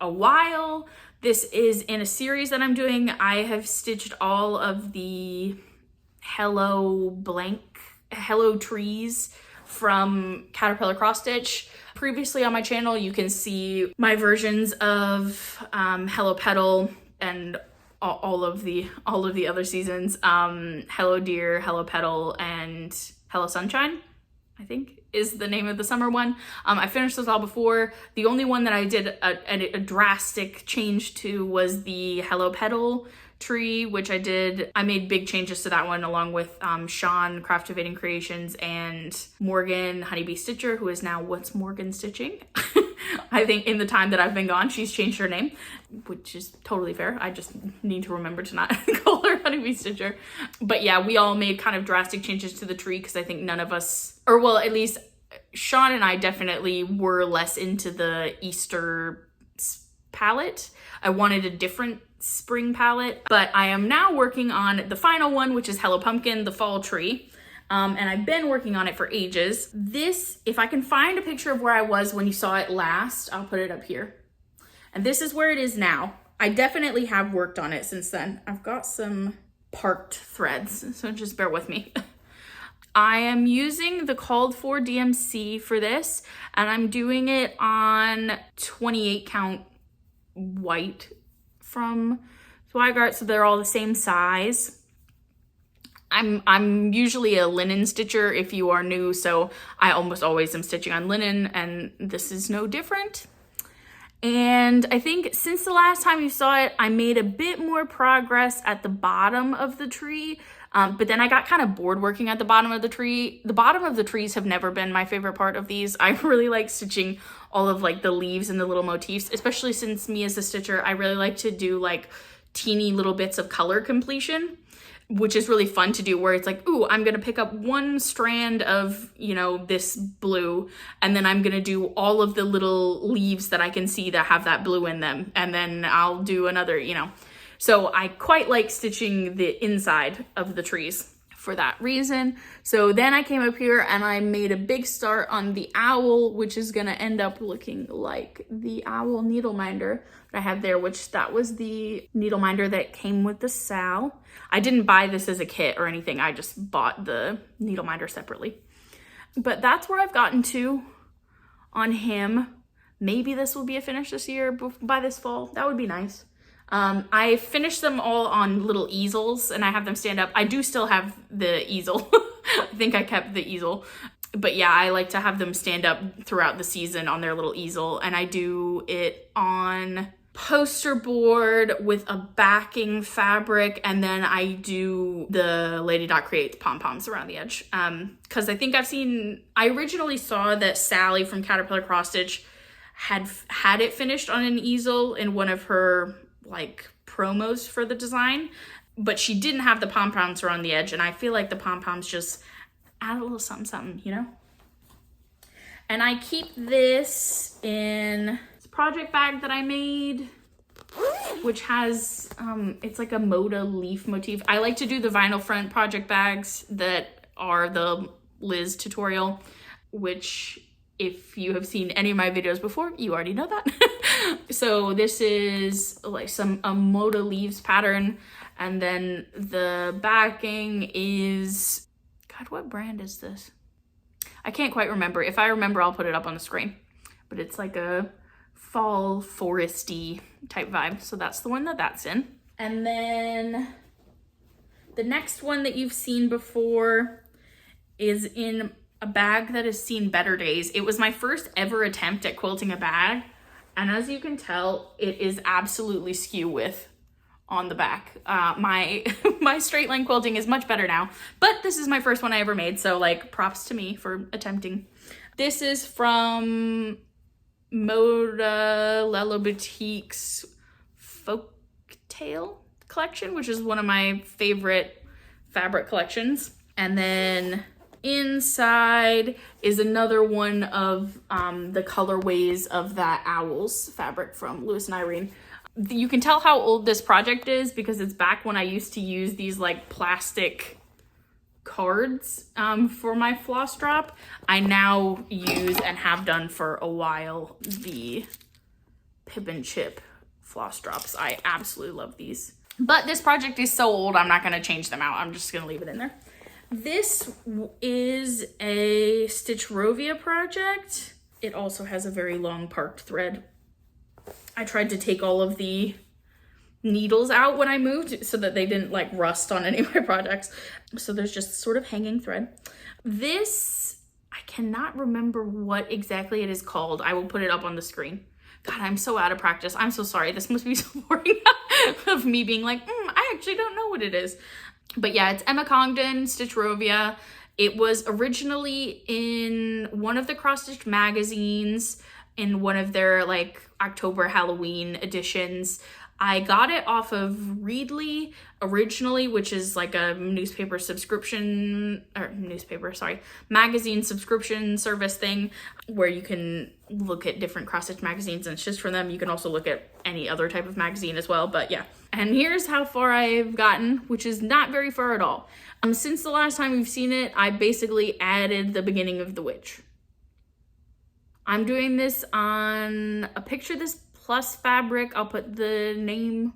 a while. This is in a series that I'm doing. I have stitched all of the Hello trees from Caterpillar Cross Stitch. Previously on my channel, you can see my versions of Hello Petal and all of the other seasons. Hello Deer, Hello Petal, and Hello Sunshine, I think is the name of the summer one. I finished those all before. The only one that I did a drastic change to was the Hello Petal tree, which I made big changes to that one along with Sean Craftivating Creations and Morgan Honeybee Stitcher, who is now What's Morgan Stitching. I think in the time that I've been gone, she's changed her name, which is totally fair. I just need to remember to not call her Honeybee Stitcher. But yeah, we all made kind of drastic changes to the tree because I think none of us, or well, at least Sean and I definitely were less into the Easter palette. I wanted a different spring palette, but I am now working on the final one, which is Hello Pumpkin, the fall tree. And I've been working on it for ages. This, if I can find a picture of where I was when you saw it last, I'll put it up here. And this is where it is now. I definitely have worked on it since then. I've got some parked threads, so just bear with me. I am using the called for DMC for this, and I'm doing it on 28 count white from Zweigart, so they're all the same size. I'm usually a linen stitcher if you are new, so I almost always am stitching on linen, and this is no different. And I think since the last time you saw it, I made a bit more progress at the bottom of the tree, but then I got kind of bored working at the bottom of the tree. The bottom of the trees have never been my favorite part of these. I really like stitching all of like the leaves and the little motifs, especially since me as a stitcher, I really like to do like teeny little bits of color completion. which is really fun to do, where it's like, ooh, I'm gonna pick up one strand of, you know, this blue, and then I'm gonna do all of the little leaves that I can see that have that blue in them, and then I'll do another, you know. So I quite like stitching the inside of the trees for that reason. So then I came up here and I made a big start on the owl, which is gonna end up looking like the owl needle minder that I have there, which that was the needle minder that came with the Sal. I didn't buy this as a kit or anything. I just bought the needle minder separately. But that's where I've gotten to on him. Maybe this will be a finish this year by this fall. That would be nice. I finished them all on little easels and I have them stand up. I do still have the easel. I think I kept the easel. But yeah, I like to have them stand up throughout the season on their little easel. And I do it on poster board with a backing fabric, and then I do the Lady Dot Creates pom-poms around the edge. Because I think I originally saw that Sally from Caterpillar Cross Stitch had it finished on an easel in one of her like promos for the design, but she didn't have the pom-poms around the edge, and I feel like the pom-poms just add a little something, you know? And I keep this in this project bag that I made, which has, it's like a Moda leaf motif. I like to do the vinyl front project bags that are the Liz tutorial, which if you have seen any of my videos before, you already know that. So this is like a Moda leaves pattern. And then the backing is, God, what brand is this? I can't quite remember. If I remember, I'll put it up on the screen. But it's like a fall foresty type vibe. So that's the one that's in. And then the next one that you've seen before is in a bag that has seen better days. It was my first ever attempt at quilting a bag. And as you can tell, it is absolutely skew width on the back. My straight line quilting is much better now, but this is my first one I ever made. So like props to me for attempting. This is from Moda Lello Boutique's Folktale collection, which is one of my favorite fabric collections. And then inside is another one of the colorways of that Owls fabric from Lewis and Irene. You can tell how old this project is because it's back when I used to use these like plastic cards for my floss drop. I now use and have done for a while the Pip and Chip floss drops. I absolutely love these. But this project is so old, I'm not going to change them out. I'm just going to leave it in there. This is a Stitch Rovia project. It also has a very long parked thread. I tried to take all of the needles out when I moved so that they didn't like rust on any of my projects. So there's just sort of hanging thread. This, I cannot remember what exactly it is called. I will put it up on the screen. God, I'm so out of practice. I'm so sorry. This must be so boring of me being like, I actually don't know what it is. But yeah, it's Emma Congdon, Stitch Rovia. It was originally in one of the Cross Stitch magazines, in one of their like October Halloween editions. I got it off of Readly originally, which is like a magazine subscription service thing where you can look at different cross stitch magazines and it's just for them. You can also look at any other type of magazine as well, but yeah. And here's how far I've gotten, which is not very far at all. Since the last time we've seen it, I basically added the beginning of the witch. I'm doing this on a Picture This Plus fabric. I'll put the name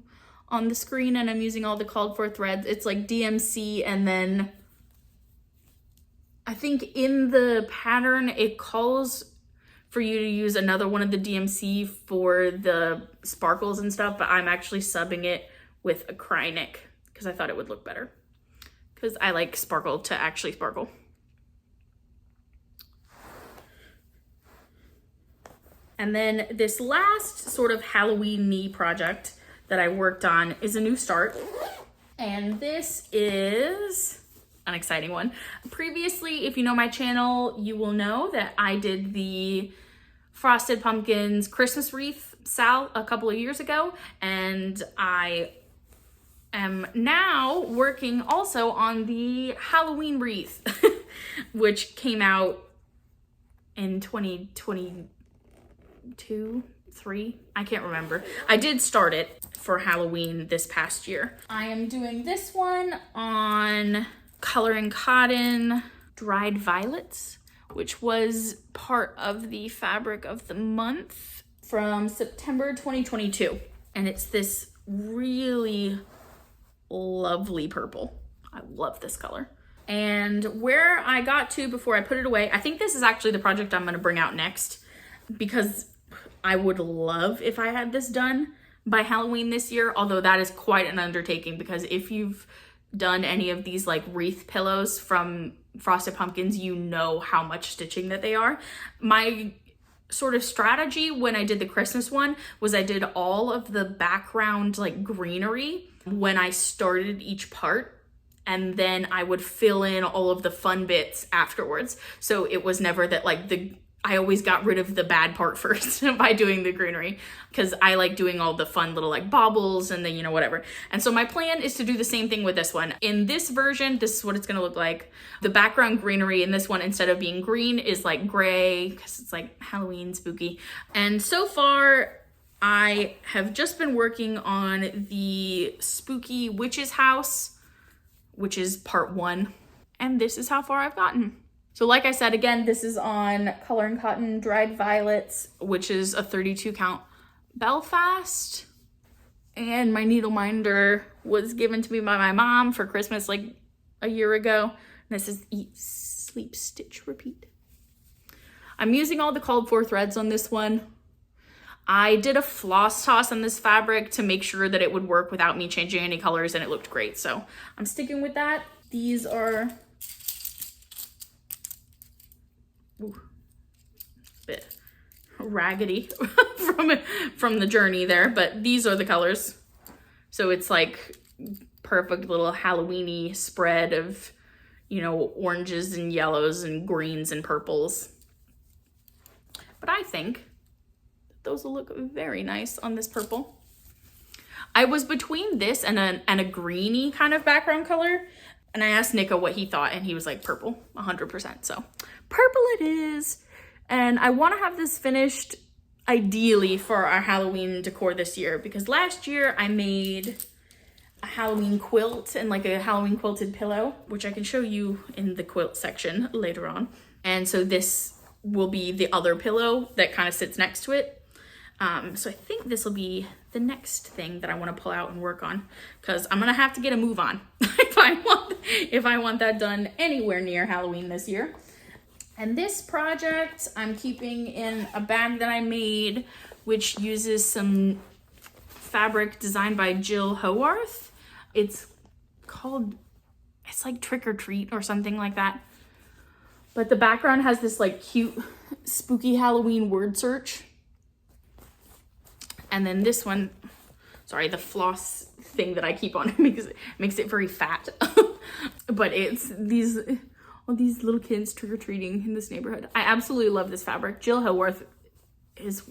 on the screen and I'm using all the called for threads. It's like DMC, and then I think in the pattern it calls for you to use another one of the DMC for the sparkles and stuff, but I'm actually subbing it with a Krynic because I thought it would look better because I like sparkle to actually sparkle. And then this last sort of Halloween-y project that I worked on is a new start. And this is an exciting one. Previously, if you know my channel, you will know that I did the Frosted Pumpkins Christmas wreath Sal a couple of years ago. And I am now working also on the Halloween wreath, which came out in 2022, 3, I can't remember. I did start it for Halloween this past year. I am doing this one on Coloring Cotton Dried Violets, which was part of the fabric of the month from September 2022. And it's this really lovely purple. I love this color. And where I got to before I put it away, I think this is actually the project I'm gonna bring out next, because I would love if I had this done by Halloween this year, although that is quite an undertaking, because if you've done any of these like wreath pillows from Frosted Pumpkins, you know how much stitching that they are. My sort of strategy when I did the Christmas one was I did all of the background like greenery when I started each part, and then I would fill in all of the fun bits afterwards. So it was never that like I always got rid of the bad part first by doing the greenery, because I like doing all the fun little like baubles and the, you know, whatever. And so my plan is to do the same thing with this one. In this version, this is what it's gonna look like. The background greenery in this one, instead of being green, is like gray, because it's like Halloween spooky. And so far, I have just been working on the Spooky Witch's House, which is part 1. And this is how far I've gotten. So like I said, again, this is on Coloring Cotton Dried Violets, which is a 32 count Belfast. And my needle minder was given to me by my mom for Christmas like a year ago. This is Eat, Sleep, Stitch, Repeat. I'm using all the called for threads on this one. I did a floss toss on this fabric to make sure that it would work without me changing any colors, and it looked great. So I'm sticking with that. These are a bit raggedy from the journey there, but these are the colors. So it's like perfect little Halloween-y spread of, you know, oranges and yellows and greens and purples. But I think those will look very nice on this purple. I was between this and a greeny kind of background color, and I asked Nico what he thought, and he was like purple, 100%. So purple it is. And I want to have this finished ideally for our Halloween decor this year, because last year I made a Halloween quilt and like a Halloween quilted pillow, which I can show you in the quilt section later on. And so this will be the other pillow that kind of sits next to it. So I think this will be the next thing that I want to pull out and work on, because I'm gonna have to get a move on if I want that done anywhere near Halloween this year. And this project I'm keeping in a bag that I made, which uses some fabric designed by Jill Howarth. It's like Trick or Treat or something like that. But the background has this like cute spooky Halloween word search. And then this one, sorry, the floss thing that I keep on makes it very fat. But it's all these little kids trick-or-treating in this neighborhood. I absolutely love this fabric. Jill Howarth is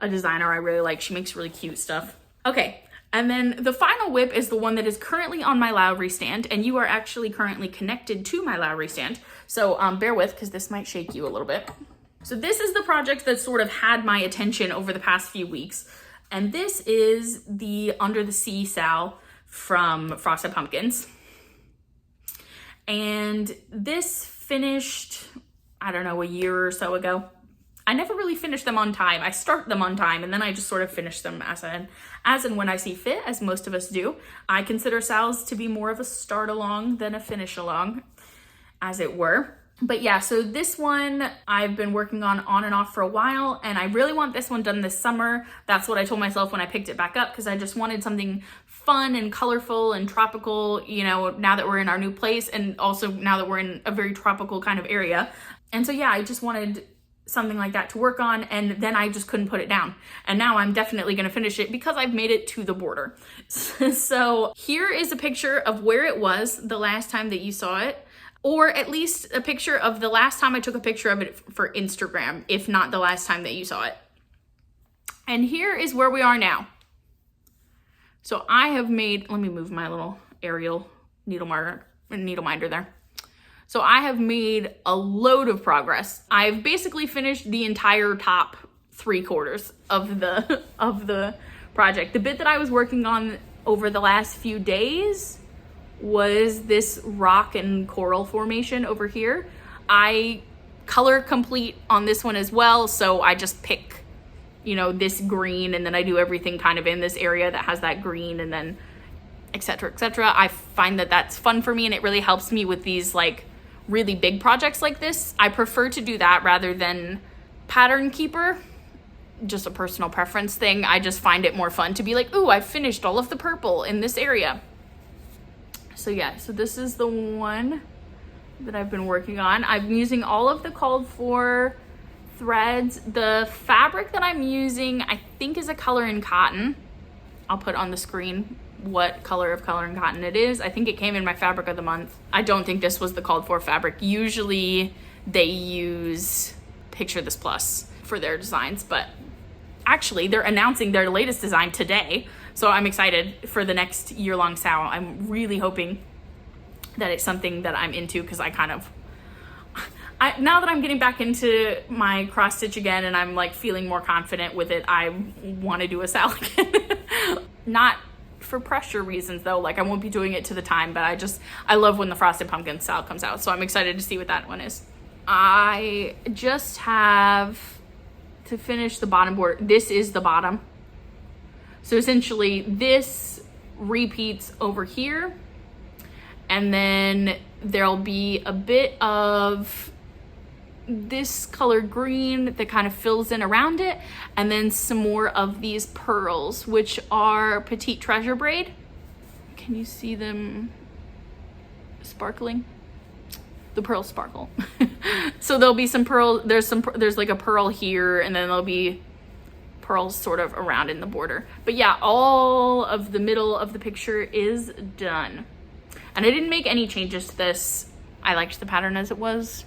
a designer I really like. She makes really cute stuff. Okay, and then the final whip is the one that is currently on my Lowry stand, and you are actually currently connected to my Lowry stand. So bear with, because this might shake you a little bit. So this is the project that sort of had my attention over the past few weeks. And this is the Under the Sea Sal from Frosted Pumpkins. And this finished, I don't know, a year or so ago. I never really finished them on time. I start them on time, and then I just sort of finish them as and when I see fit, as most of us do. I consider Sal's to be more of a start along than a finish along, as it were. But yeah, so this one I've been working on and off for a while, and I really want this one done this summer. That's what I told myself when I picked it back up, because I just wanted something fun and colorful and tropical, you know, now that we're in our new place, and also now that we're in a very tropical kind of area. And so yeah, I just wanted something like that to work on, and then I just couldn't put it down. And now I'm definitely gonna finish it because I've made it to the border. So here is a picture of where it was the last time that you saw it. Or at least a picture of the last time I took a picture of it for Instagram, if not the last time that you saw it. And here is where we are now. So I have made, let me move my little aerial needle minder there. So I have made a load of progress. I've basically finished the entire top 3/4 of the project. The bit that I was working on over the last few days was this rock and coral formation over here. I color complete on this one as well, so I just pick, you know, this green, and then I do everything kind of in this area that has that green, and then etc, etc. I find that that's fun for me, and it really helps me with these like really big projects like this. I prefer to do that rather than pattern keeper. Just a personal preference thing. I just find it more fun to be like, ooh, I've finished all of the purple in this area. So yeah, so this is the one that I've been working on. I'm using all of the called for threads. The fabric that I'm using, I think, is a color in cotton. I'll put on the screen what color of color in cotton it is. I think it came in my fabric of the month. I don't think this was the called for fabric. Usually they use Picture This Plus for their designs, but actually they're announcing their latest design today. So I'm excited for the next year-long sale. I'm really hoping that it's something that I'm into, because I now that I'm getting back into my cross stitch again and I'm like feeling more confident with it, I want to do a sale again. Not for pressure reasons though, like I won't be doing it to the time, but I love when the Frosted Pumpkin style comes out, so I'm excited to see what that one is. I just have to finish the bottom border. This is the bottom. So essentially this repeats over here, and then there'll be a bit of this color green that kind of fills in around it, and then some more of these pearls, which are Petite Treasure braid. Can you see them sparkling? The pearls sparkle. So there'll be some pearl, there's like a pearl here, and then there'll be pearls sort of around in the border. But yeah, all of the middle of the picture is done. And I didn't make any changes to this. I liked the pattern as it was,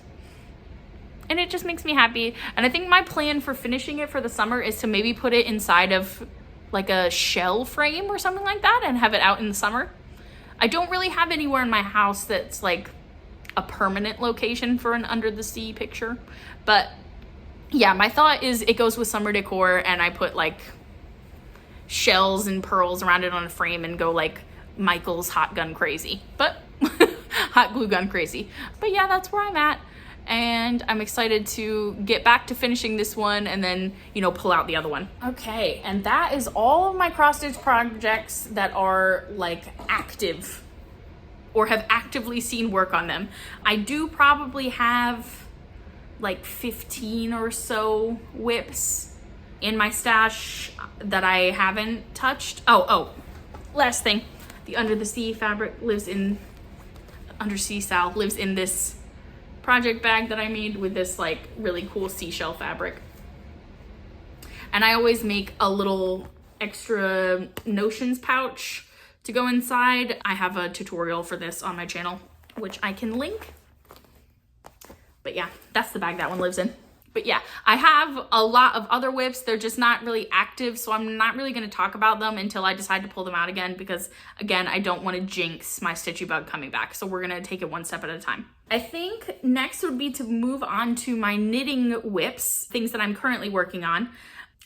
and it just makes me happy. And I think my plan for finishing it for the summer is to maybe put it inside of like a shell frame or something like that and have it out in the summer. I don't really have anywhere in my house that's like a permanent location for an under the sea picture, but yeah, my thought is it goes with summer decor, and I put like shells and pearls around it on a frame and go like Michael's hot gun crazy, but hot glue gun crazy. But yeah, that's where I'm at, and I'm excited to get back to finishing this one and then, you know, pull out the other one. Okay, and that is all of my cross stitch projects that are like active or have actively seen work on them. I do probably have like 15 or so whips in my stash that I haven't touched. Oh, last thing. The Under the Sea fabric lives in, Undersea Sal lives in this project bag that I made with this like really cool seashell fabric. And I always make a little extra notions pouch to go inside. I have a tutorial for this on my channel, which I can link. But yeah, that's the bag that one lives in. But yeah, I have a lot of other whips. They're just not really active, so I'm not really going to talk about them until I decide to pull them out again, because again, I don't want to jinx my stitchy bug coming back. So we're going to take it one step at a time. I think next would be to move on to my knitting whips, things that I'm currently working on.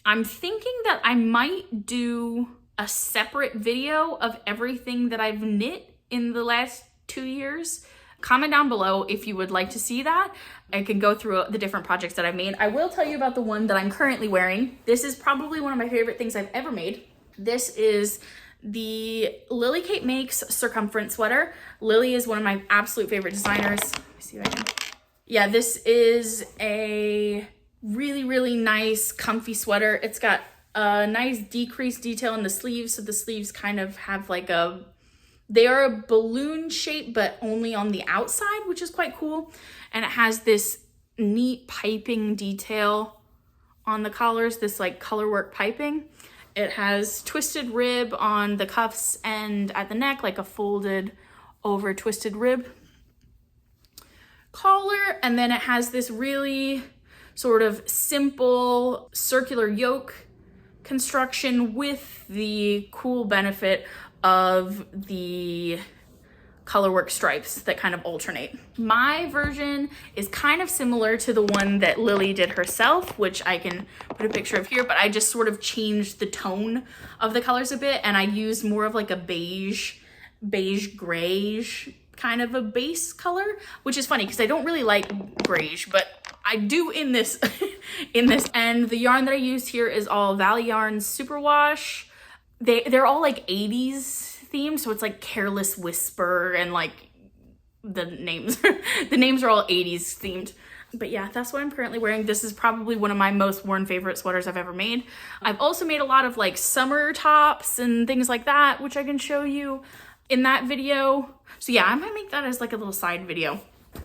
I'm thinking that I might do a separate video of everything that I've knit in the last 2 years. Comment down below if you would like to see that. I can go through the different projects that I've made. I will tell you about the one that I'm currently wearing. This is probably one of my favorite things I've ever made. This is the Lily Kate Makes Circumference Sweater. Lily is one of my absolute favorite designers. Let me see if I can. Yeah, this is a really, really nice, comfy sweater. It's got a nice decreased detail in the sleeves. So the sleeves kind of have like they are a balloon shape, but only on the outside, which is quite cool. And it has this neat piping detail on the collars, this like colorwork piping. It has twisted rib on the cuffs and at the neck, like a folded over twisted rib collar. And then it has this really sort of simple circular yoke construction with the cool benefit of the colorwork stripes that kind of alternate. My version is kind of similar to the one that Lily did herself, which I can put a picture of here, but I just sort of changed the tone of the colors a bit, and I used more of like a beige grayish kind of a base color, which is funny because I don't really like grayish, but I do in this And the yarn that I used here is all Valley Yarns Superwash. They're all like 80s themed, so it's like Careless Whisper, and like the names are all 80s themed. But yeah, that's what I'm currently wearing. This is probably one of my most worn favorite sweaters I've ever made. I've also made a lot of like summer tops and things like that, which I can show you in that video. So yeah, I might make that as like a little side video.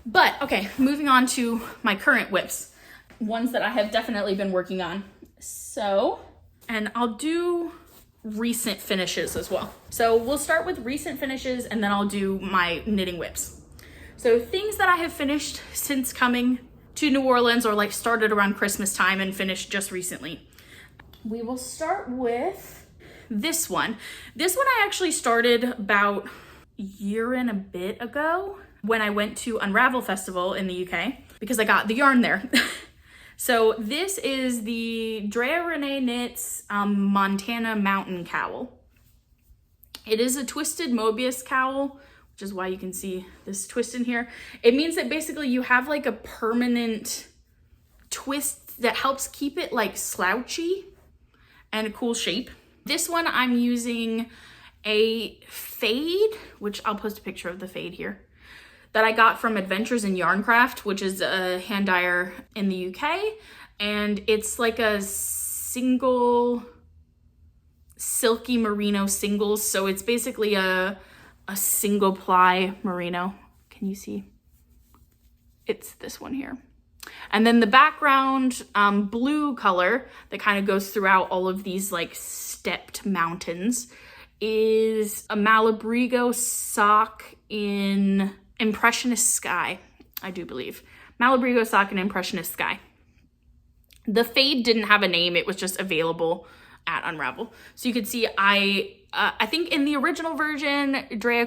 But okay, moving on to my current whips, ones that I have definitely been working on. So, and I'll do recent finishes as well. So we'll start with recent finishes and then I'll do my knitting whips. So things that I have finished since coming to New Orleans, or like started around Christmas time and finished just recently. We will start with this one. This one I actually started about a year and a bit ago when I went to Unravel Festival in the UK because I got the yarn there. So this is the Drea Renee Knits Montana Mountain Cowl. It is a twisted Mobius cowl, which is why you can see this twist in here. It means that basically you have like a permanent twist that helps keep it like slouchy and a cool shape. This one I'm using a fade, which I'll post a picture of the fade here, that I got from Adventures in Yarncraft, which is a hand dyer in the UK. And it's like a single silky merino singles. So it's basically a single ply merino. Can you see? It's this one here. And then the background blue color that kind of goes throughout all of these like stepped mountains is a Malabrigo sock in Impressionist Skye, I do believe. Malabrigo sock and Impressionist Skye. The fade didn't have a name, it was just available at Unravel. So you can see I think in the original version, Drea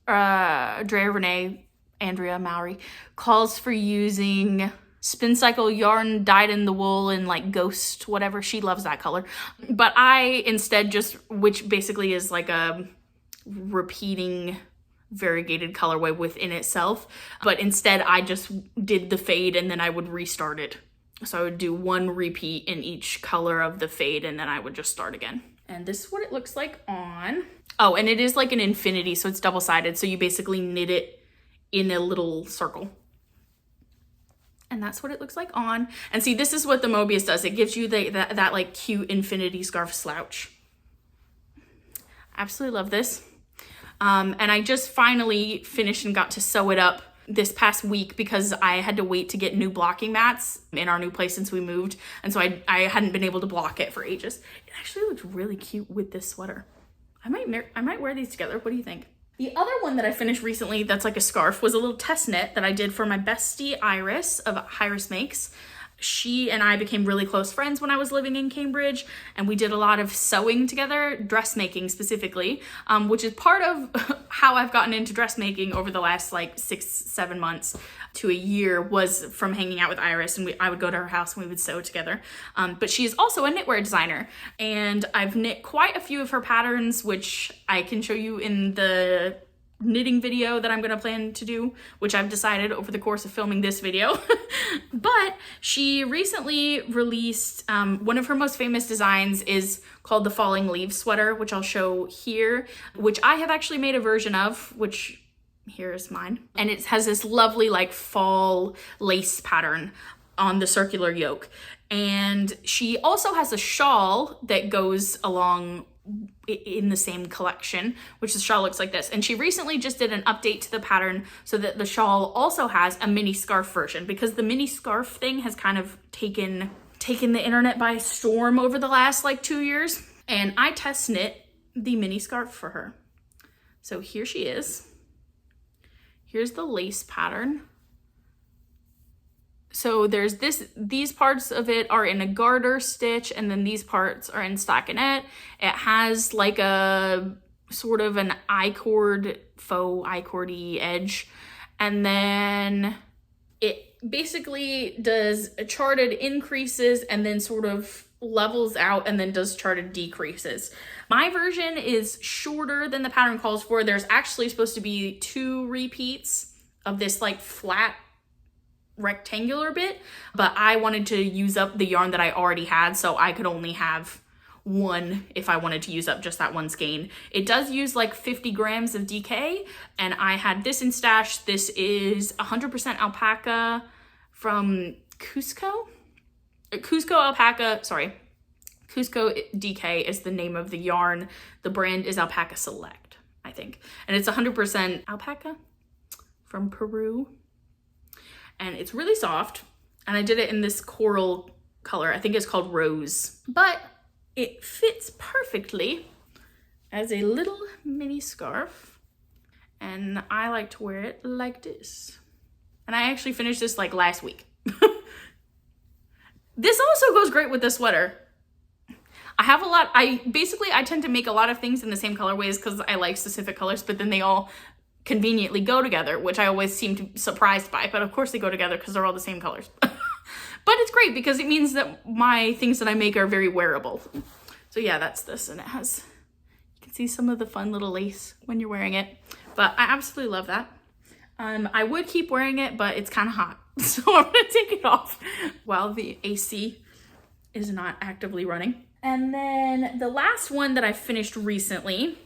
Renee, Andrea Mowry, calls for using Spin Cycle yarn dyed in the wool and like ghost whatever. She loves that color. But I instead just, which basically is like a repeating variegated colorway within itself, but instead I just did the fade and then I would restart it. So I would do one repeat in each color of the fade and then I would just start again. And this is what it looks like on. Oh, and it is like an infinity, so it's double-sided, so you basically knit it in a little circle. And that's what it looks like on. And see, this is what the Mobius does. It gives you that like cute infinity scarf slouch. Absolutely love this. And I just finally finished and got to sew it up this past week because I had to wait to get new blocking mats in our new place since we moved. And so I hadn't been able to block it for ages. It actually looks really cute with this sweater. I might wear these together. What do you think? The other one that I finished recently that's like a scarf was a little test knit that I did for my bestie Iris of Iris Makes. She and I became really close friends when I was living in Cambridge, and we did a lot of sewing together, dressmaking specifically, which is part of how I've gotten into dressmaking over the last like 6-7 months to a year, was from hanging out with Iris, and I would go to her house and we would sew together. But she is also a knitwear designer, and I've knit quite a few of her patterns, which I can show you in the knitting video that I'm gonna plan to do, which I've decided over the course of filming this video. But she recently released one of her most famous designs is called the Falling Leaves sweater, which I'll show here, which I have actually made a version of, which here is mine. And it has this lovely like fall lace pattern on the circular yoke. And she also has a shawl that goes along in the same collection, which the shawl looks like this. And she recently just did an update to the pattern so that the shawl also has a mini scarf version, because the mini scarf thing has kind of taken the internet by storm over the last like 2 years. And I test knit the mini scarf for her. So here she is. Here's the lace pattern. So there's these parts of it are in a garter stitch, and then these parts are in stockinette. It has like a sort of an I-cord, faux I-cordy edge. And then it basically does charted increases and then sort of levels out and then does charted decreases. My version is shorter than the pattern calls for. There's actually supposed to be 2 repeats of this like flat rectangular bit, but I wanted to use up the yarn that I already had, so I could only have 1 if I wanted to use up just that one skein. It does use like 50 grams of DK, and I had this in stash. This is 100% alpaca from Cusco alpaca, sorry. Cusco DK is the name of the yarn. The brand is Alpaca Select, I think. And it's 100% alpaca from Peru. And it's really soft. And I did it in this coral color. I think it's called Rose. But it fits perfectly as a little mini scarf. And I like to wear it like this. And I actually finished this like last week. This also goes great with the sweater. I tend to make a lot of things in the same colorways because I like specific colors, but then they all conveniently go together, which I always seem to be surprised by, but of course they go together because they're all the same colors. But it's great because it means that my things that I make are very wearable. So yeah, that's this, and it has, you can see some of the fun little lace when you're wearing it, but I absolutely love that. I would keep wearing it, but it's kind of hot, so I'm gonna take it off while the AC is not actively running. And then the last one that I finished recently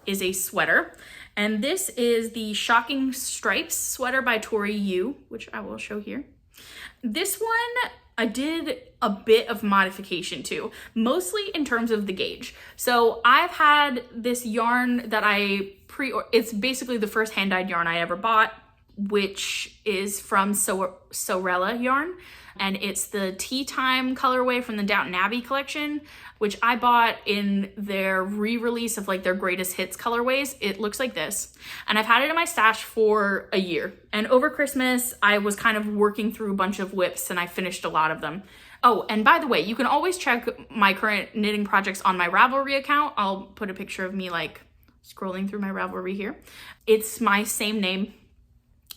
is a sweater. And this is the Shocking Stripes sweater by Tori Yu, which I will show here. This one I did a bit of modification to, mostly in terms of the gauge. So I've had this yarn that it's basically the first hand-dyed yarn I ever bought, which is from Sorella yarn. And it's the Tea Time colorway from the Downton Abbey collection, which I bought in their re-release of like their greatest hits colorways. It looks like this. And I've had it in my stash for a year. And over Christmas, I was kind of working through a bunch of whips and I finished a lot of them. Oh, and by the way, you can always check my current knitting projects on my Ravelry account. I'll put a picture of me like scrolling through my Ravelry here. It's my same name.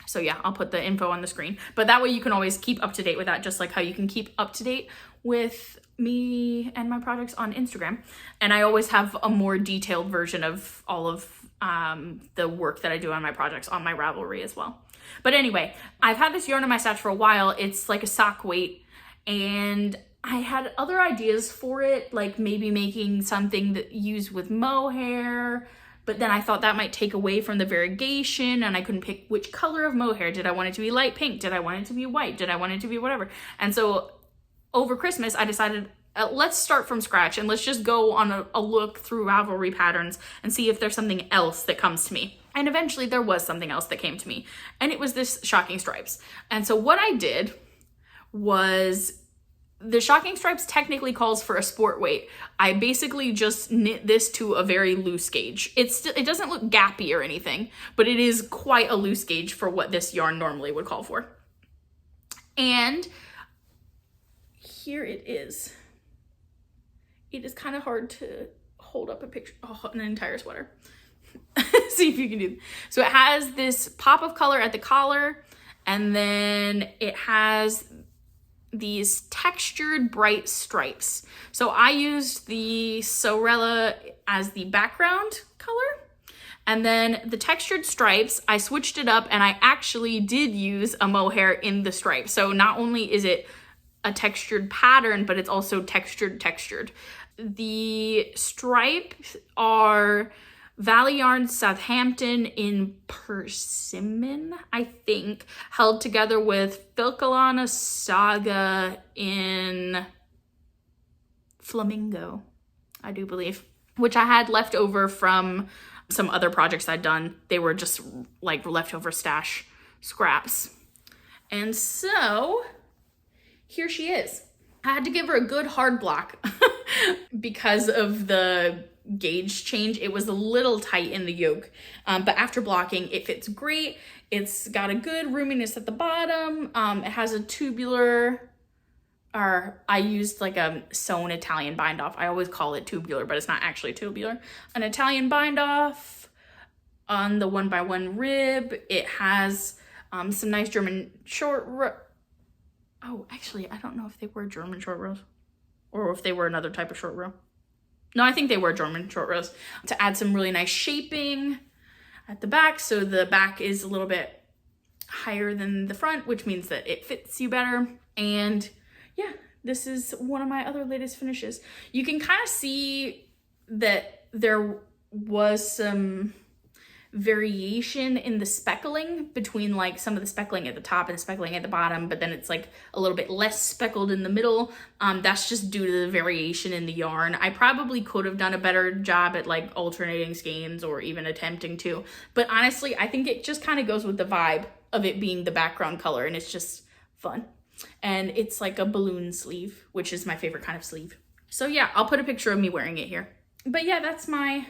So yeah, I'll put the info on the screen, but that way you can always keep up to date with that, just like how you can keep up to date with me and my projects on Instagram. And I always have a more detailed version of all of the work that I do on my projects on my Ravelry as well. But anyway, I've had this yarn in my stash for a while. It's like a sock weight, and I had other ideas for it, like maybe making something that used with mohair. But then I thought that might take away from the variegation, and I couldn't pick which color of mohair. Did I want it to be light pink? Did I want it to be white? Did I want it to be whatever? And so over Christmas, I decided, let's start from scratch and let's just go on a look through Ravelry patterns and see if there's something else that comes to me. And eventually there was something else that came to me, and it was this Shocking Stripes. And so what I did was, the Shocking Stripes technically calls for a sport weight. I basically just knit this to a very loose gauge. It doesn't look gappy or anything, but it is quite a loose gauge for what this yarn normally would call for. And here it is. It is kind of hard to hold up a picture, an entire sweater. See if you can do. So it has this pop of color at the collar, and then it has these textured bright stripes. So I used the Sorella as the background color, and then the textured stripes, I switched it up and I actually did use a mohair in the stripe. So not only is it a textured pattern, but it's also textured. The stripes are Valley Yarn Southampton in Persimmon, I think, held together with Filcolana Saga in Flamingo, I do believe, which I had left over from some other projects I'd done. They were just like leftover stash scraps. And so here she is. I had to give her a good hard block because of the gauge change. It was a little tight in the yoke, but after blocking, it fits great. It's got a good roominess at the bottom. It has a tubular, or I used like a sewn Italian bind off. I always call it tubular, but it's not actually tubular. An Italian bind off on the 1x1 rib. It has some nice German short row. Oh, actually, I don't know if they were German short rows or if they were another type of short row. No, I think they were German short rows, to add some really nice shaping at the back. So the back is a little bit higher than the front, which means that it fits you better. And yeah, this is one of my other latest finishes. You can kind of see that there was some variation in the speckling between like some of the speckling at the top and the speckling at the bottom, but then it's like a little bit less speckled in the middle. That's just due to the variation in the yarn. I probably could have done a better job at like alternating skeins or even attempting to, but honestly, I think it just kind of goes with the vibe of it being the background color, and it's just fun. And it's like a balloon sleeve, which is my favorite kind of sleeve. So yeah, I'll put a picture of me wearing it here. But yeah, that's my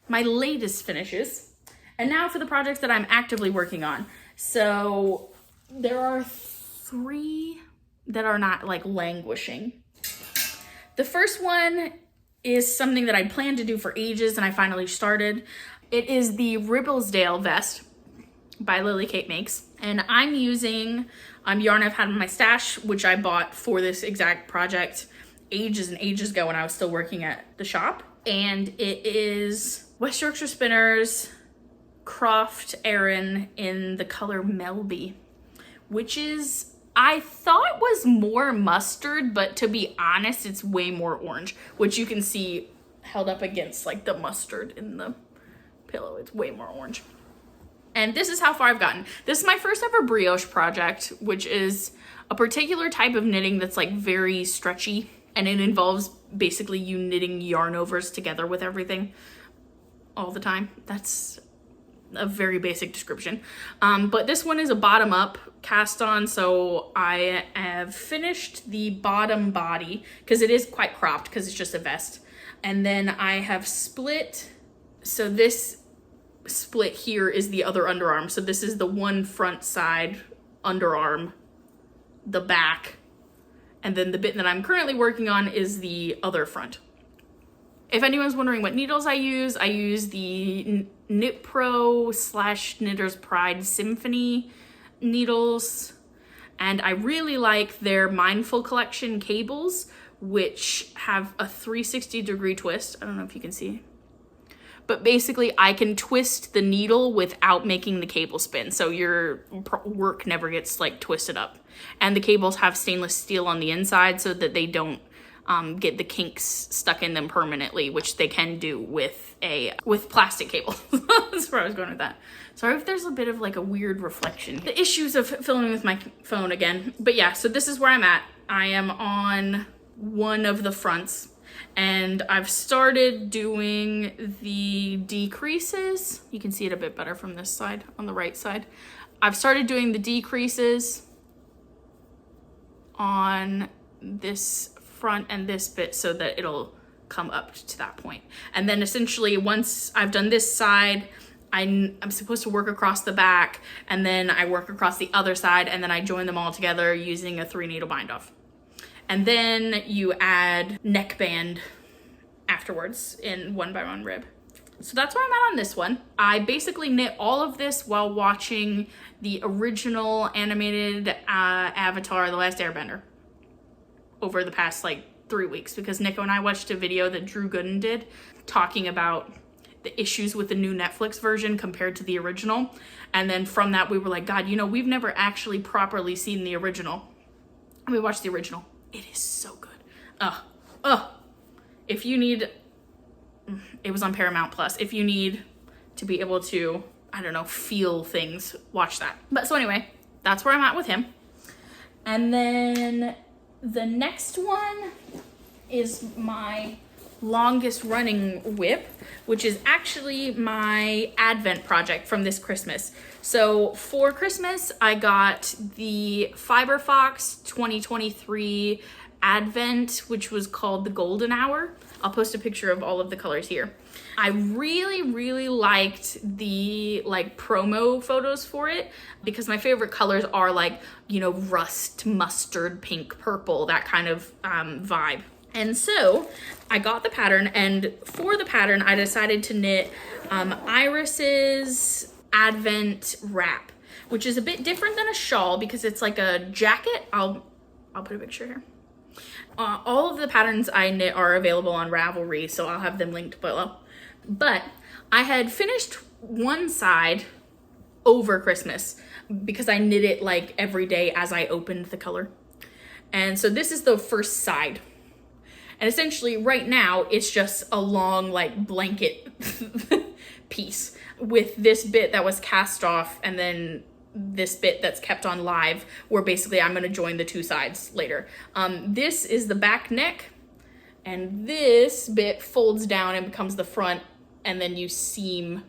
latest finishes. And now for the projects that I'm actively working on. So there are 3 that are not like languishing. The first one is something that I planned to do for ages and I finally started. It is the Ribblesdale Vest by Lily Kate Makes. And I'm using yarn I've had in my stash, which I bought for this exact project ages and ages ago when I was still working at the shop. And it is West Yorkshire Spinners Croft Erin in the color Melby, which is, I thought was more mustard, but to be honest, it's way more orange, which you can see held up against like the mustard in the pillow. It's way more orange. And this is how far I've gotten. This is my first ever brioche project, which is a particular type of knitting that's like very stretchy, and it involves basically you knitting yarn overs together with everything all the time. That's a very basic description. But this one is a bottom up cast on. So I have finished the bottom body because it is quite cropped because it's just a vest. And then I have split. So this split here is the other underarm. So this is the one front side underarm, the back. And then the bit that I'm currently working on is the other front. If anyone's wondering what needles I use the Knit Pro / Knitter's Pride Symphony needles. And I really like their Mindful Collection cables, which have a 360-degree twist. I don't know if you can see. But basically, I can twist the needle without making the cable spin. So your work never gets like twisted up. And the cables have stainless steel on the inside so that they don't get the kinks stuck in them permanently, which they can do with plastic cable. That's where I was going with that. Sorry if there's a bit of like a weird reflection. The issues of filming with my phone again. But yeah, so this is where I'm at. I am on one of the fronts and I've started doing the decreases. You can see it a bit better from this side, on the right side. I've started doing the decreases on this front and this bit so that it'll come up to that point. And then essentially once I've done this side, I'm supposed to work across the back, and then I work across the other side, and then I join them all together using a 3-needle bind off. And then you add neckband afterwards in 1x1 rib. So that's where I'm at on this one. I basically knit all of this while watching the original animated Avatar: The Last Airbender over the past like 3 weeks, because Nico and I watched a video that Drew Gooden did talking about the issues with the new Netflix version compared to the original. And then from that we were like, God, you know, we've never actually properly seen the original. And we watched the original. It is so good. If you need, it was on Paramount Plus. If you need to be able to, I don't know, feel things, watch that. But so anyway, that's where I'm at with him. And then the next one is my longest running whip, which is actually my Advent project from this Christmas. So for Christmas, I got the Fiber Fox 2023 Advent, which was called the Golden Hour. I'll post a picture of all of the colors here. I really liked the like promo photos for it because my favorite colors are like, you know, rust, mustard, pink, purple, that kind of vibe. And so I got the pattern, and for the pattern, I decided to knit Iris's Advent Wrap, which is a bit different than a shawl because it's like a jacket. I'll put a picture here. All of the patterns I knit are available on Ravelry, so I'll have them linked below. But I had finished one side over Christmas because I knit it like every day as I opened the color. And so this is the first side. And essentially right now it's just a long like blanket piece with this bit that was cast off and then this bit that's kept on live, where basically I'm going to join the two sides later. This is the back neck, and this bit folds down and becomes the front, and then you seam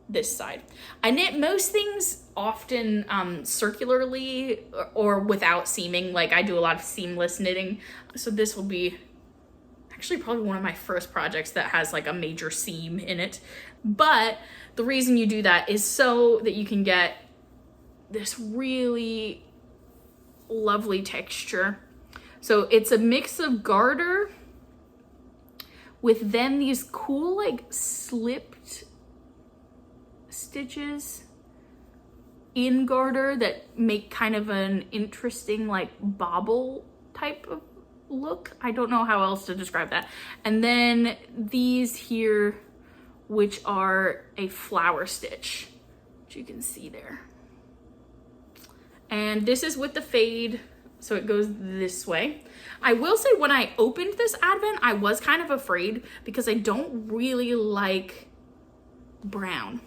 this side. I knit most things often circularly or without seaming. Like I do a lot of seamless knitting. So this will be actually probably one of my first projects that has like a major seam in it. But the reason you do that is so that you can get this really lovely texture. So it's a mix of garter with then these cool like slipped stitches in garter that make kind of an interesting like bobble type of look. I don't know how else to describe that. And then these here, which are a flower stitch, which you can see there. And this is with the fade, so it goes this way. I will say when I opened this Advent, I was kind of afraid because I don't really like brown.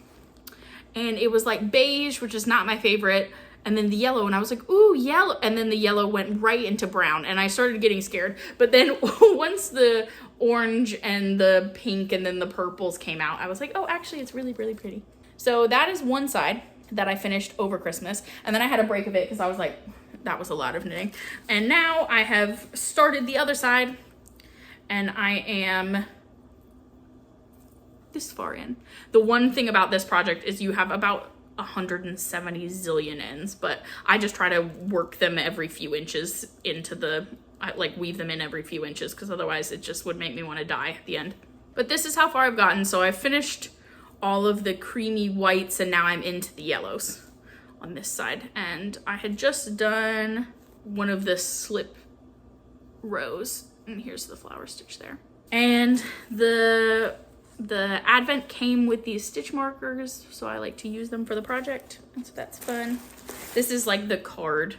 And it was like beige, which is not my favorite, and then the yellow, and I was like, ooh, yellow, and then the yellow went right into brown, and I started getting scared. But then once the orange and the pink and then the purples came out, I was like, oh, actually, it's really pretty. So that is one side that I finished over Christmas, and then I had a break of it because I was like, that was a lot of knitting. And now I have started the other side, and I am this far in. The one thing about this project is you have about 170 zillion ends, but I just try to work them every few inches into the, like weave them in every few inches, because otherwise it just would make me want to die at the end. But this is how far I've gotten. So I finished all of the creamy whites, and now I'm into the yellows on this side. And I had just done one of the slip rows, and here's the flower stitch there. And the Advent came with these stitch markers, so I like to use them for the project, and so that's fun. This is like the card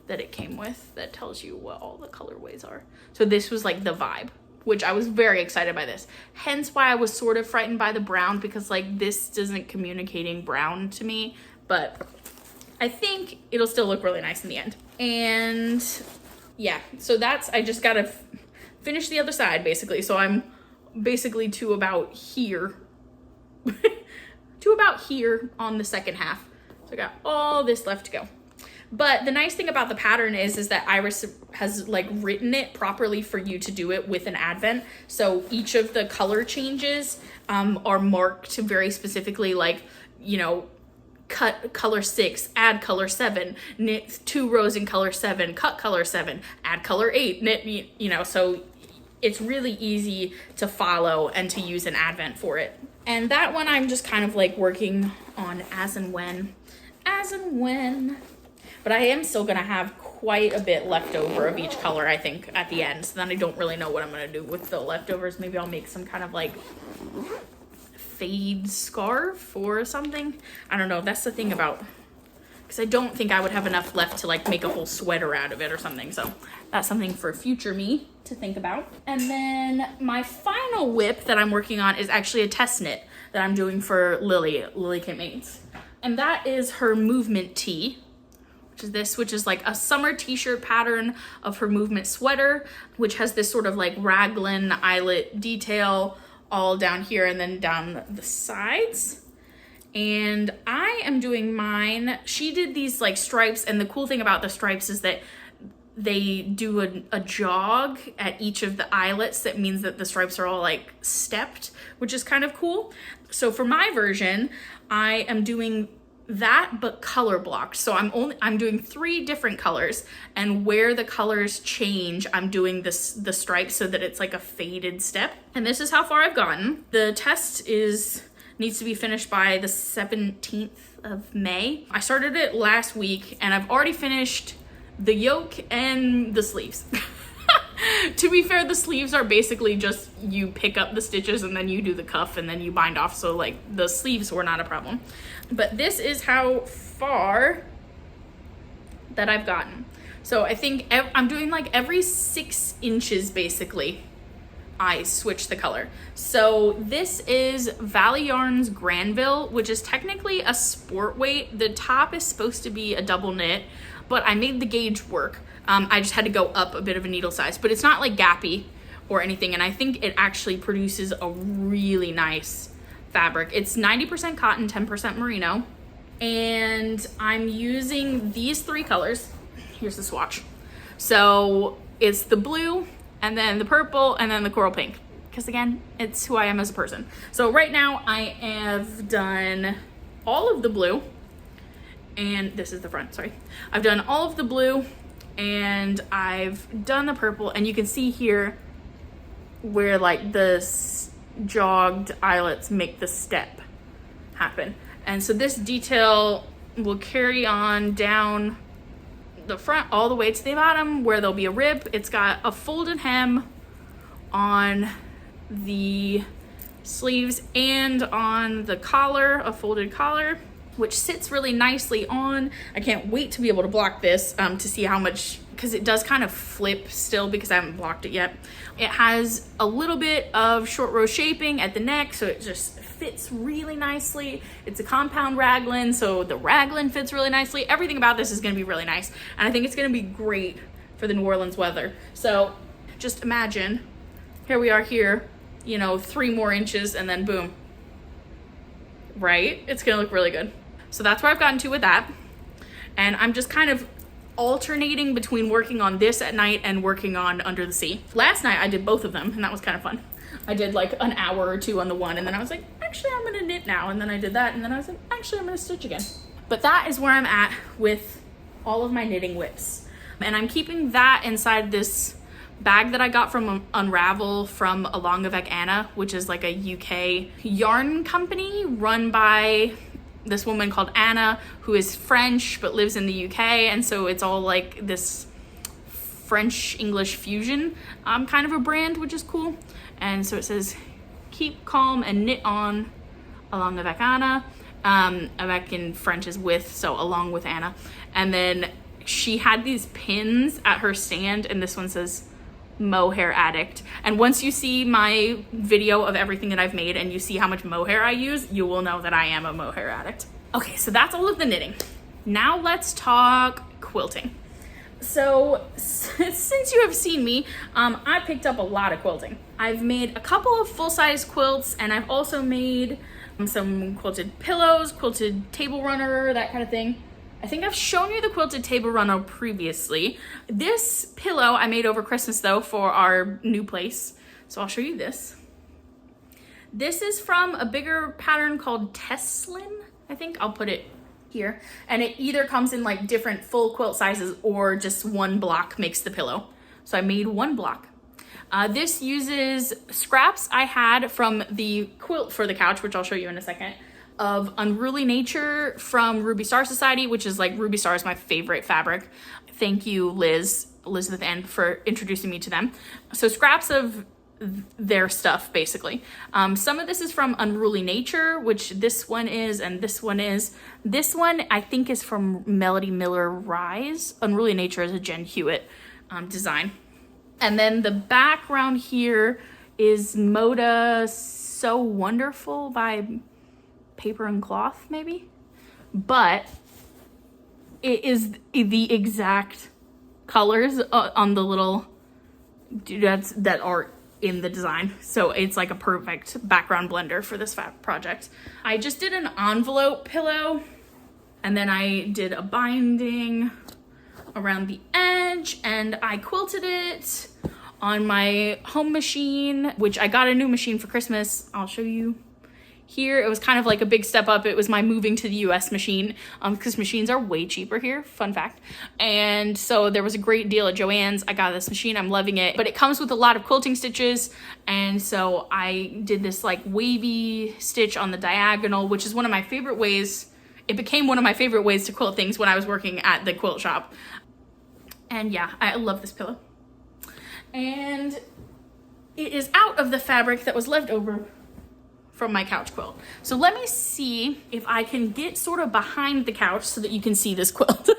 that it came with that tells you what all the colorways are. So this was like the vibe, which I was very excited by this. Hence why I was sort of frightened by the brown, because like this isn't communicating brown to me, but I think it'll still look really nice in the end. And yeah, so that's, I just gotta finish the other side basically. So I'm basically to about here on the second half. So I got all this left to go. But the nice thing about the pattern is that Iris has like written it properly for you to do it with an Advent. So each of the color changes are marked very specifically, like, you know, cut color 6, add color 7, knit 2 rows in color 7, cut color 7, add color 8, knit, you know, so it's really easy to follow and to use an Advent for it. And that one I'm just kind of like working on as and when. But I am still gonna have quite a bit left over of each color, I think, at the end. So then I don't really know what I'm gonna do with the leftovers. Maybe I'll make some kind of like fade scarf or something. I don't know, that's the thing about, because I don't think I would have enough left to like make a whole sweater out of it or something. So that's something for future me to think about. And then my final whip that I'm working on is actually a test knit that I'm doing for Lily Kit Mates. And that is her movement tee, which is this, which is like a summer t-shirt pattern of her movement sweater, which has this sort of like raglan eyelet detail all down here and then down the sides. And I am doing mine. She did these like stripes, and the cool thing about the stripes is that they do a jog at each of the eyelets. That means that the stripes are all like stepped, which is kind of cool. So for my version, I am doing that but color blocked. So I'm doing 3 different colors, and where the colors change, I'm doing the stripes so that it's like a faded step. And this is how far I've gotten. The test needs to be finished by the 17th of May. I started it last week, and I've already finished the yoke and the sleeves. To be fair, the sleeves are basically just you pick up the stitches and then you do the cuff and then you bind off, so like the sleeves were not a problem. But this is how far that I've gotten. So I think I'm doing like every 6 inches basically I switch the color. So this is Valley Yarns Granville, which is technically a sport weight. The top is supposed to be a double knit, but I made the gauge work. I just had to go up a bit of a needle size, but it's not like gappy or anything. And I think it actually produces a really nice fabric. It's 90% cotton, 10% merino. And I'm using these 3 colors. Here's the swatch. So it's the blue, and then the purple, and then the coral pink. Because again, it's who I am as a person. So right now I have done all of the blue, and this is the front, sorry. I've done all of the blue, and I've done the purple, and you can see here where like the jogged eyelets make the step happen. And so this detail will carry on down the front all the way to the bottom where there'll be a rib. It's got a folded hem on the sleeves and on the collar, a folded collar, which sits really nicely on. I can't wait to be able to block this to see how much, because it does kind of flip still because I haven't blocked it yet. It has a little bit of short row shaping at the neck, so it just fits really nicely. It's a compound raglan, so the raglan fits really nicely. Everything about this is gonna be really nice, and I think it's gonna be great for the New Orleans weather. So just imagine, here we are here, you know, 3 more inches and then boom, right? It's gonna look really good. So that's where I've gotten to with that. And I'm just kind of alternating between working on this at night and working on Under the Sea. Last night I did both of them, and that was kind of fun. I did like an hour or 2 on the one, and then I was like, actually I'm gonna knit now. And then I did that, and then I was like, actually I'm gonna stitch again. But that is where I'm at with all of my knitting whips. And I'm keeping that inside this bag that I got from Unravel from Along of Anna, which is like a UK yarn company run by this woman called Anna, who is French but lives in the UK, and so it's all like this French-English fusion kind of a brand, which is cool. And so it says, keep calm and knit on, along with Anna. Avec in French is with, so along with Anna. And then she had these pins at her stand, and this one says, mohair addict. And once you see my video of everything that I've made and you see how much mohair I use, you will know that I am a mohair addict. Okay, so that's all of the knitting. Now let's talk quilting. So since you have seen me, I picked up a lot of quilting. I've made a couple of full-size quilts, and I've also made some quilted pillows, quilted table runner, that kind of thing. I think I've shown you the quilted table runner previously. This pillow I made over Christmas though for our new place. So I'll show you this. This is from a bigger pattern called Teslin. I think I'll put it here. And it either comes in like different full quilt sizes or just one block makes the pillow. So I made one block. This uses scraps I had from the quilt for the couch, which I'll show you in a second, of Unruly Nature from Ruby Star Society, which is like, Ruby Star is my favorite fabric. Thank you, Elizabeth Ann, for introducing me to them. So scraps of their stuff, basically. Some of this is from Unruly Nature, which this one is, and this one is. This one, I think, is from Melody Miller Rise. Unruly Nature is a Jen Hewitt design. And then the background here is Moda So Wonderful by Paper and Cloth, maybe. But it is the exact colors on the little doodads that are in the design. So it's like a perfect background blender for this project. I just did an envelope pillow, and then I did a binding around the edge, and I quilted it on my home machine, which I got a new machine for Christmas. I'll show you here. It was kind of like a big step up. It was my moving to the US machine, because machines are way cheaper here, fun fact. And so there was a great deal at Joann's. I got this machine, I'm loving it, but it comes with a lot of quilting stitches. And so I did this like wavy stitch on the diagonal, which is one of my favorite ways. It became one of my favorite ways to quilt things when I was working at the quilt shop. And yeah, I love this pillow. And it is out of the fabric that was left over from my couch quilt. So let me see if I can get sort of behind the couch so that you can see this quilt.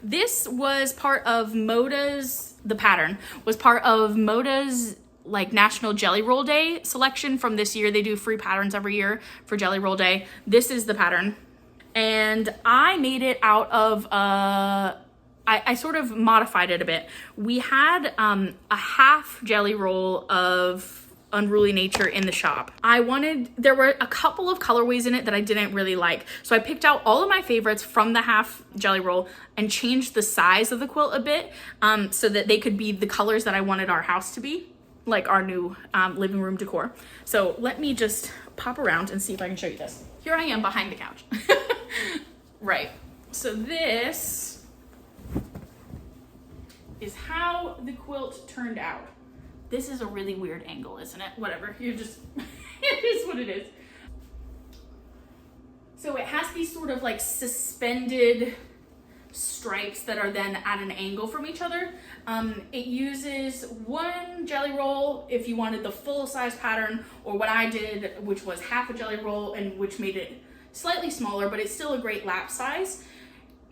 This was part of Moda's, the pattern was part of Moda's like National Jelly Roll Day selection from this year. They do free patterns every year for Jelly Roll Day. This is the pattern. And I made it out of, I sort of modified it a bit. We had a half jelly roll of Unruly Nature in the shop. There were a couple of colorways in it that I didn't really like. So I picked out all of my favorites from the half jelly roll and changed the size of the quilt a bit so that they could be the colors that I wanted our house to be, like our new living room decor. So let me just pop around and see if I can show you this. Here I am behind the couch. Right, so this is how the quilt turned out. This is a really weird angle, isn't it? Whatever, you're just, it is what it is. So it has these sort of like suspended stripes that are then at an angle from each other. It uses one jelly roll if you wanted the full size pattern, or what I did, which was half a jelly roll, and which made it slightly smaller, but it's still a great lap size.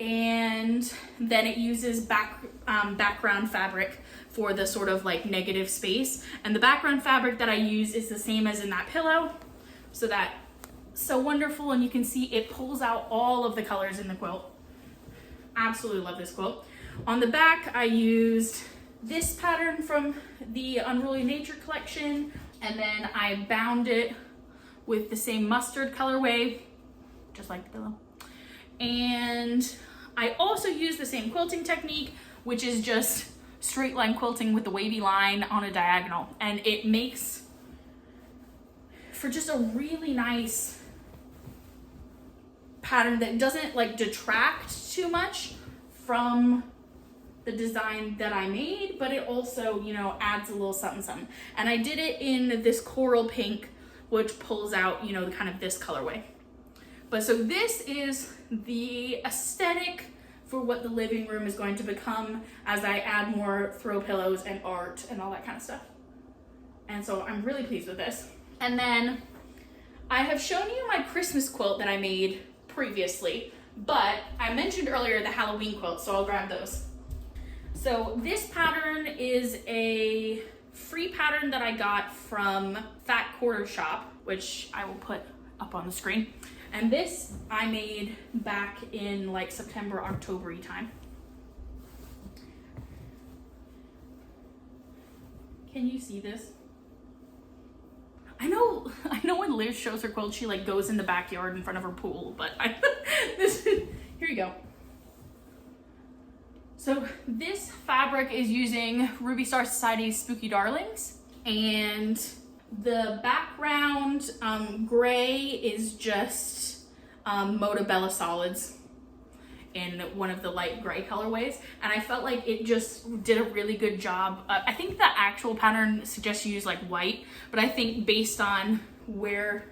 And then it uses background fabric for the sort of like negative space. And the background fabric that I use is the same as in that pillow. So that's so wonderful. And you can see it pulls out all of the colors in the quilt. Absolutely love this quilt. On the back, I used this pattern from the Unruly Nature collection. And then I bound it with the same mustard colorway, just like the pillow. And I also use the same quilting technique, which is just straight line quilting with the wavy line on a diagonal. And it makes for just a really nice pattern that doesn't like detract too much from the design that I made, but it also, you know, adds a little something something. And I did it in this coral pink, which pulls out, you know, kind of this colorway. But so this is the aesthetic for what the living room is going to become as I add more throw pillows and art and all that kind of stuff. And so I'm really pleased with this. And then I have shown you my Christmas quilt that I made previously, but I mentioned earlier the Halloween quilt, so I'll grab those. So this pattern is a free pattern that I got from Fat Quarter Shop, which I will put up on the screen. And this I made back in like September, October-y time. Can you see this? I know when Liz shows her quilt, she like goes in the backyard in front of her pool, but here you go. So this fabric is using Ruby Star Society's Spooky Darlings, and the background gray is just Moda Bella Solids in one of the light gray colorways, and I felt like it just did a really good job. I think the actual pattern suggests you use like white, but I think based on where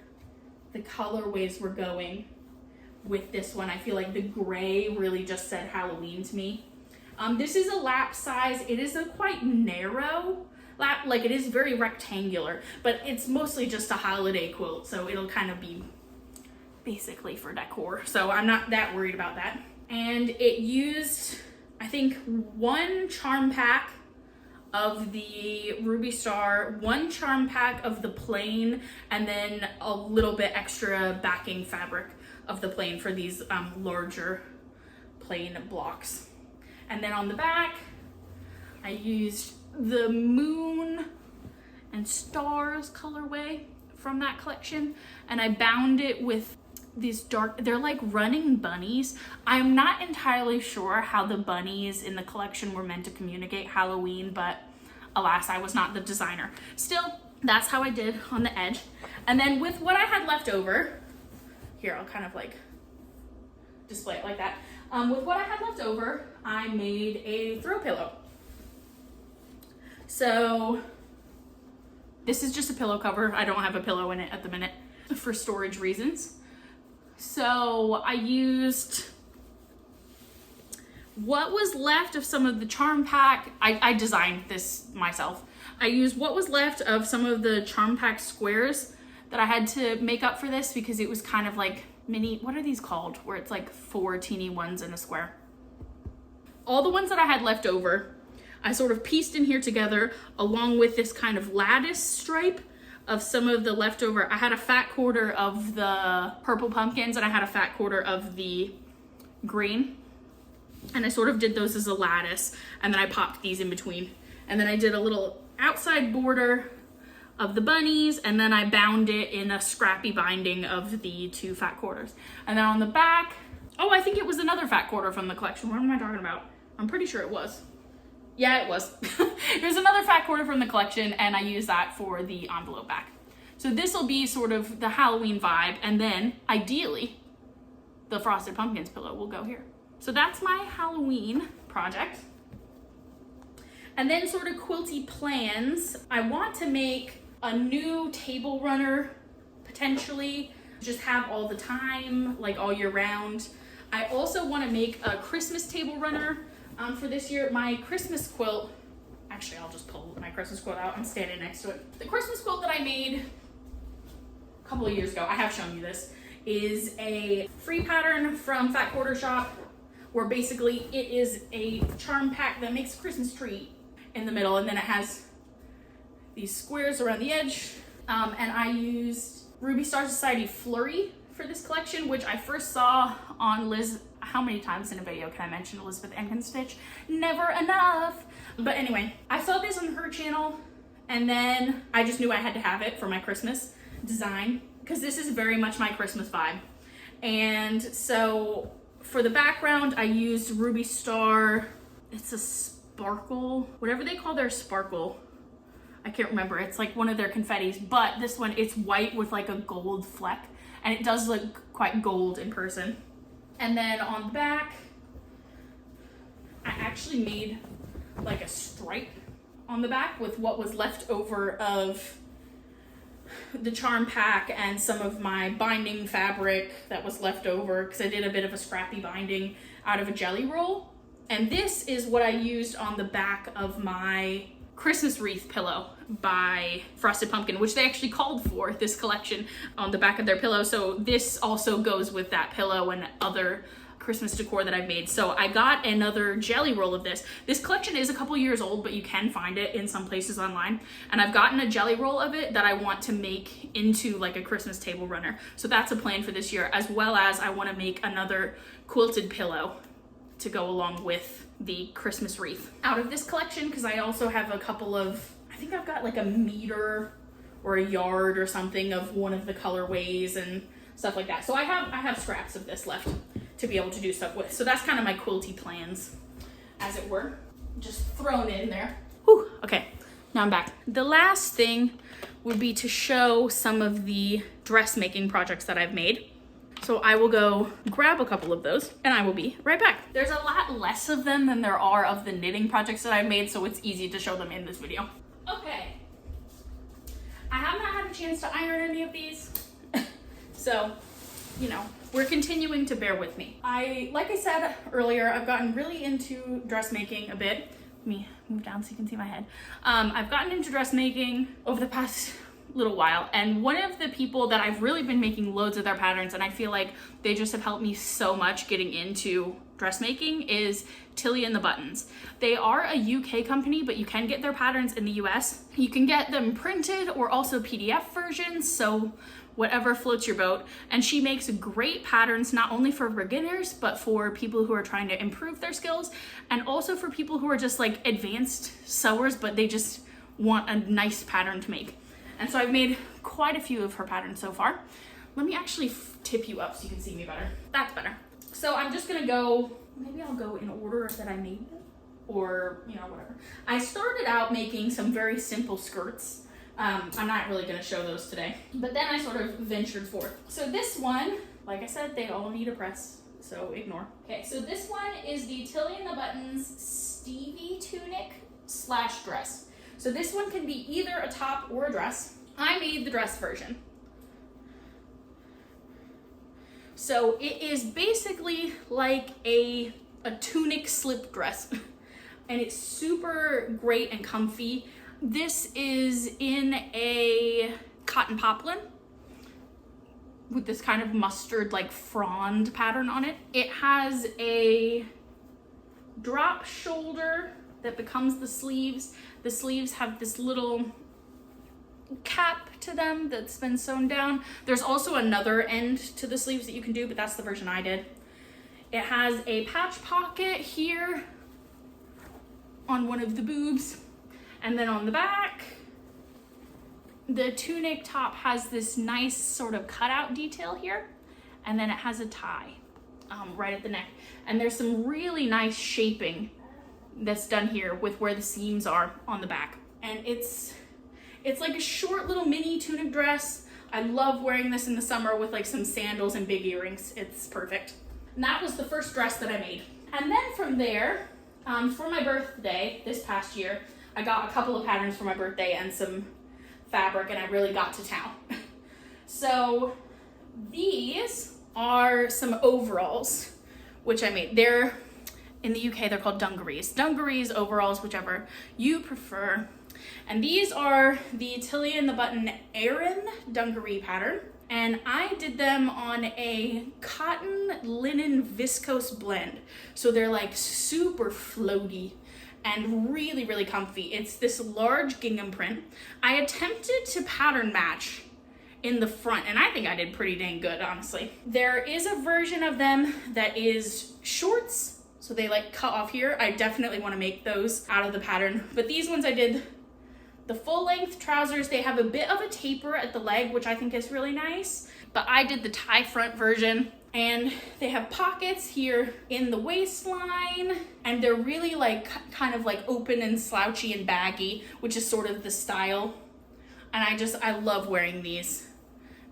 the colorways were going with this one, I feel like the gray really just said Halloween to me. This is a lap size. It is a quite narrow lap, like it is very rectangular, but it's mostly just a holiday quilt, so it'll kind of be basically for decor, so I'm not that worried about that. And it used, I think, one charm pack of the Ruby Star, one charm pack of the plain, and then a little bit extra backing fabric of the plain for these larger plain blocks. And then on the back, I used the Moon and Stars colorway from that collection, and I bound it with these dark, they're like running bunnies. I'm not entirely sure how the bunnies in the collection were meant to communicate Halloween, but alas, I was not the designer. Still, that's how I did on the edge. And then with what I had left over, here, I'll kind of like display it like that. With what I had left over, I made a throw pillow. So this is just a pillow cover. I don't have a pillow in it at the minute for storage reasons. So I used what was left of some of the charm pack. I designed this myself. I used what was left of some of the charm pack squares that I had to make up for this because it was kind of like mini, what are these called? Where it's like 4 teeny ones in a square. All the ones that I had left over, I sort of pieced in here together along with this kind of lattice stripe of some of the leftover. I had a fat quarter of the purple pumpkins and I had a fat quarter of the green. And I sort of did those as a lattice, and then I popped these in between. And then I did a little outside border of the bunnies, and then I bound it in a scrappy binding of the 2 fat quarters. And then on the back, oh, I think it was another fat quarter from the collection. What am I talking about? I'm pretty sure it was. Yeah, it was. There's another fat quarter from the collection, and I used that for the envelope back. So this will be sort of the Halloween vibe, and then ideally, the Frosted Pumpkins pillow will go here. So that's my Halloween project. And then sort of quilty plans. I want to make a new table runner, potentially, just have all the time, like all year round. I also want to make a Christmas table runner for this year. My Christmas quilt, actually I'll just pull my Christmas quilt out, I'm standing next to it. The Christmas quilt that I made a couple of years ago, I have shown you this, is a free pattern from Fat Quarter Shop, where basically it is a charm pack that makes a Christmas tree in the middle, and then it has these squares around the edge. And I used Ruby Star Society Flurry for this collection, which I first saw on Liz. How many times in a video can I mention Elizabeth XSTITCH? Never enough. But anyway, I saw this on her channel, and then I just knew I had to have it for my Christmas design, because this is very much my Christmas vibe. And so for the background, I used Ruby Star, it's a sparkle, whatever they call their sparkle. I can't remember, it's like one of their confettis, but this one, it's white with like a gold fleck, and it does look quite gold in person. And then on the back, I actually made like a stripe on the back with what was left over of the charm pack and some of my binding fabric that was left over, because I did a bit of a scrappy binding out of a jelly roll. And this is what I used on the back of my Christmas wreath pillow by Frosted Pumpkin, which they actually called for this collection on the back of their pillow. So this also goes with that pillow and other Christmas decor that I've made. So I got another jelly roll of this. This collection is a couple years old, but you can find it in some places online. And I've gotten a jelly roll of it that I want to make into like a Christmas table runner. So that's a plan for this year, as well as I want to make another quilted pillow to go along with the Christmas wreath out of this collection, because I also have a couple of, I think I've got like a meter or a yard or something of one of the colorways and stuff like that. So I have scraps of this left to be able to do stuff with. So that's kind of my quilty plans, as it were, just thrown in there. Whew, okay, now I'm back. The last thing would be to show some of the dressmaking projects that I've made. So I will go grab a couple of those and I will be right back. There's a lot less of them than there are of the knitting projects that I've made, so it's easy to show them in this video. Okay, I have not had a chance to iron any of these, so, you know, we're continuing to bear with me. Like I said earlier, I've gotten really into dressmaking a bit. Let me move down so you can see my head. I've gotten into dressmaking over the past little while, and one of the people that I've really been making loads of their patterns, and I feel like they just have helped me so much getting into dressmaking is Tilly and the Buttons. They are a UK company, but you can get their patterns in the US. You can get them printed or also PDF versions, so whatever floats your boat. And she makes great patterns, not only for beginners, but for people who are trying to improve their skills, and also for people who are just like advanced sewers, but they just want a nice pattern to make. And so I've made quite a few of her patterns so far. Let me actually tip you up so you can see me better. That's better. So I'm just gonna go, maybe I'll go in order that I made them, or you know, whatever. I started out making some very simple skirts. I'm not really gonna show those today, but then I sort of ventured forth. So this one, like I said, they all need a press, so ignore. Okay, so this one is the Tilly and the Buttons Stevie Tunic / dress. So this one can be either a top or a dress. I made the dress version. So it is basically like a tunic slip dress, and it's super great and comfy. This is in a cotton poplin with this kind of mustard like frond pattern on it. It has a drop shoulder that becomes the sleeves. The sleeves have this little cap to them that's been sewn down. There's also another end to the sleeves that you can do, but that's the version I did. It has a patch pocket here on one of the boobs. And then on the back, the tunic top has this nice sort of cutout detail here. And then it has a tie right at the neck. And there's some really nice shaping that's done here with where the seams are on the back. And it's like a short little mini tunic dress. I love wearing this in the summer with like some sandals and big earrings. It's perfect. And that was the first dress that I made. And then from there, for my birthday this past year, I got a couple of patterns for my birthday and some fabric, and I really got to town. So these are some overalls, which I made. They're, in the UK, they're called Dungarees. Dungarees, overalls, whichever you prefer. And these are the Tilly and the Button Erin Dungaree pattern. And I did them on a cotton linen viscose blend. So they're like super floaty and really, really comfy. It's this large gingham print. I attempted to pattern match in the front, and I think I did pretty dang good, honestly. There is a version of them that is shorts, so they like cut off here. I definitely want to make those out of the pattern, but these ones I did the full length trousers. They have a bit of a taper at the leg, which I think is really nice, but I did the tie front version. And they have pockets here in the waistline, and they're really like kind of like open and slouchy and baggy, which is sort of the style. And I love wearing these.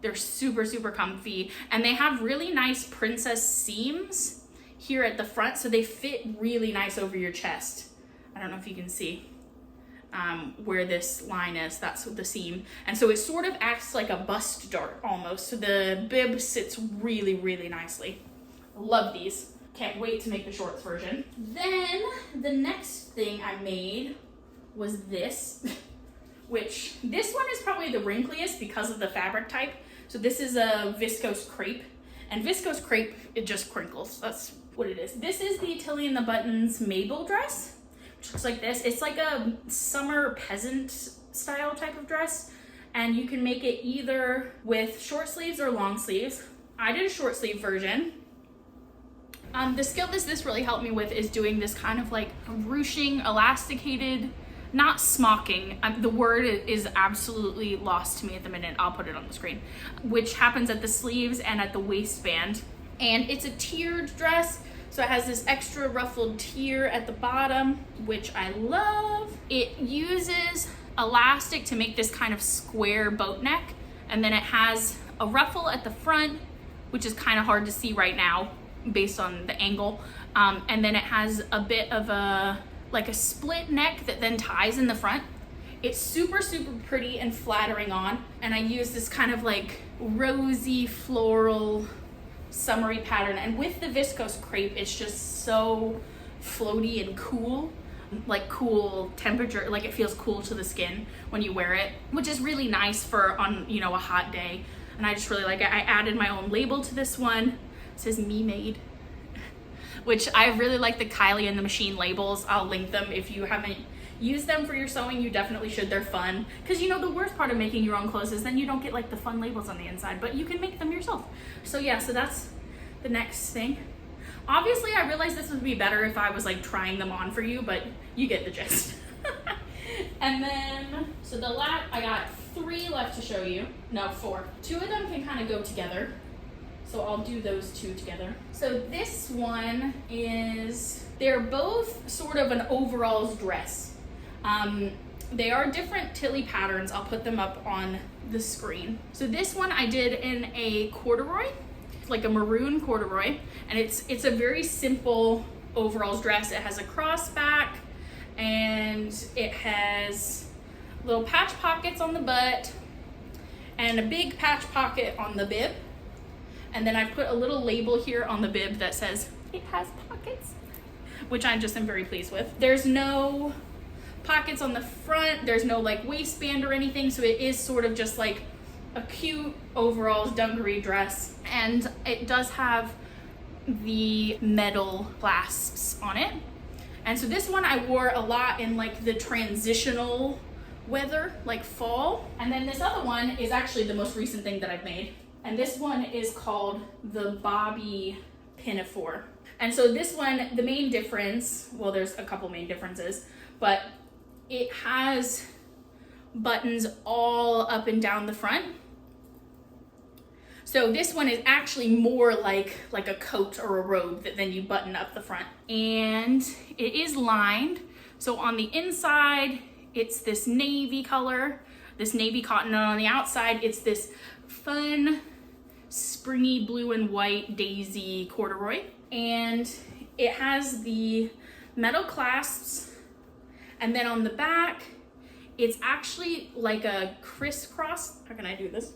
They're super, super comfy, and they have really nice princess seams here at the front, so they fit really nice over your chest. I don't know if you can see where this line is. That's the seam, and so it sort of acts like a bust dart almost, so the bib sits really, really nicely. Love these. Can't wait to make the shorts version. Then the next thing I made was this, which this one is probably the wrinkliest because of the fabric type. So this is a viscose crepe, and viscose crepe, it just crinkles. That's what it is. This is the Tilly and the Buttons Mabel Dress, which looks like this. It's like a summer peasant style type of dress, and you can make it either with short sleeves or long sleeves. I did a short sleeve version. The skill this really helped me with is doing this kind of like ruching, elasticated, not smocking. The word is absolutely lost to me at the minute. I'll put it on the screen, which happens at the sleeves and at the waistband. And it's a tiered dress. So it has this extra ruffled tier at the bottom, which I love. It uses elastic to make this kind of square boat neck. And then it has a ruffle at the front, which is kind of hard to see right now based on the angle. And then it has a bit of a split neck that then ties in the front. It's super, super pretty and flattering on. And I use this kind of like rosy floral summery pattern. And with the viscose crepe, it's just so floaty and cool, like cool temperature, like it feels cool to the skin when you wear it, which is really nice for on, you know, a hot day. And I just really like it. I added my own label to this one. It says me made. which I really like the Kylie and the Machine labels. I'll link them. If you haven't used them for your sewing, you definitely should. They're fun. Because you know, the worst part of making your own clothes is then you don't get like the fun labels on the inside, but you can make them yourself. So yeah, so that's the next thing. Obviously, I realized this would be better if I was like trying them on for you, but you get the gist. And then, so I got 3 left to show you. No, 4. 2 of them can kind of go together. So I'll do those 2 together. So this one they're both sort of an overalls dress. They are different Tilly patterns. I'll put them up on the screen. So this one I did in a corduroy, like a maroon corduroy, and it's a very simple overalls dress. It has a cross back, and it has little patch pockets on the butt and a big patch pocket on the bib. And then I put a little label here on the bib that says it has pockets, which I just am very pleased with. There's no pockets on the front. There's no like waistband or anything. So it is sort of just like a cute overalls dungaree dress. And it does have the metal clasps on it. And so this one I wore a lot in like the transitional weather, like fall. And then this other one is actually the most recent thing that I've made. And this one is called the Bobbi Pinafore. And so this one, the main difference, well, there's a couple main differences, but it has buttons all up and down the front. So this one is actually more like a coat or a robe that then you button up the front. And it is lined. So on the inside, it's this navy color, this navy cotton, and on the outside, it's this fun, springy blue and white daisy corduroy. And it has the metal clasps, and then on the back, it's actually like a crisscross. How can I do this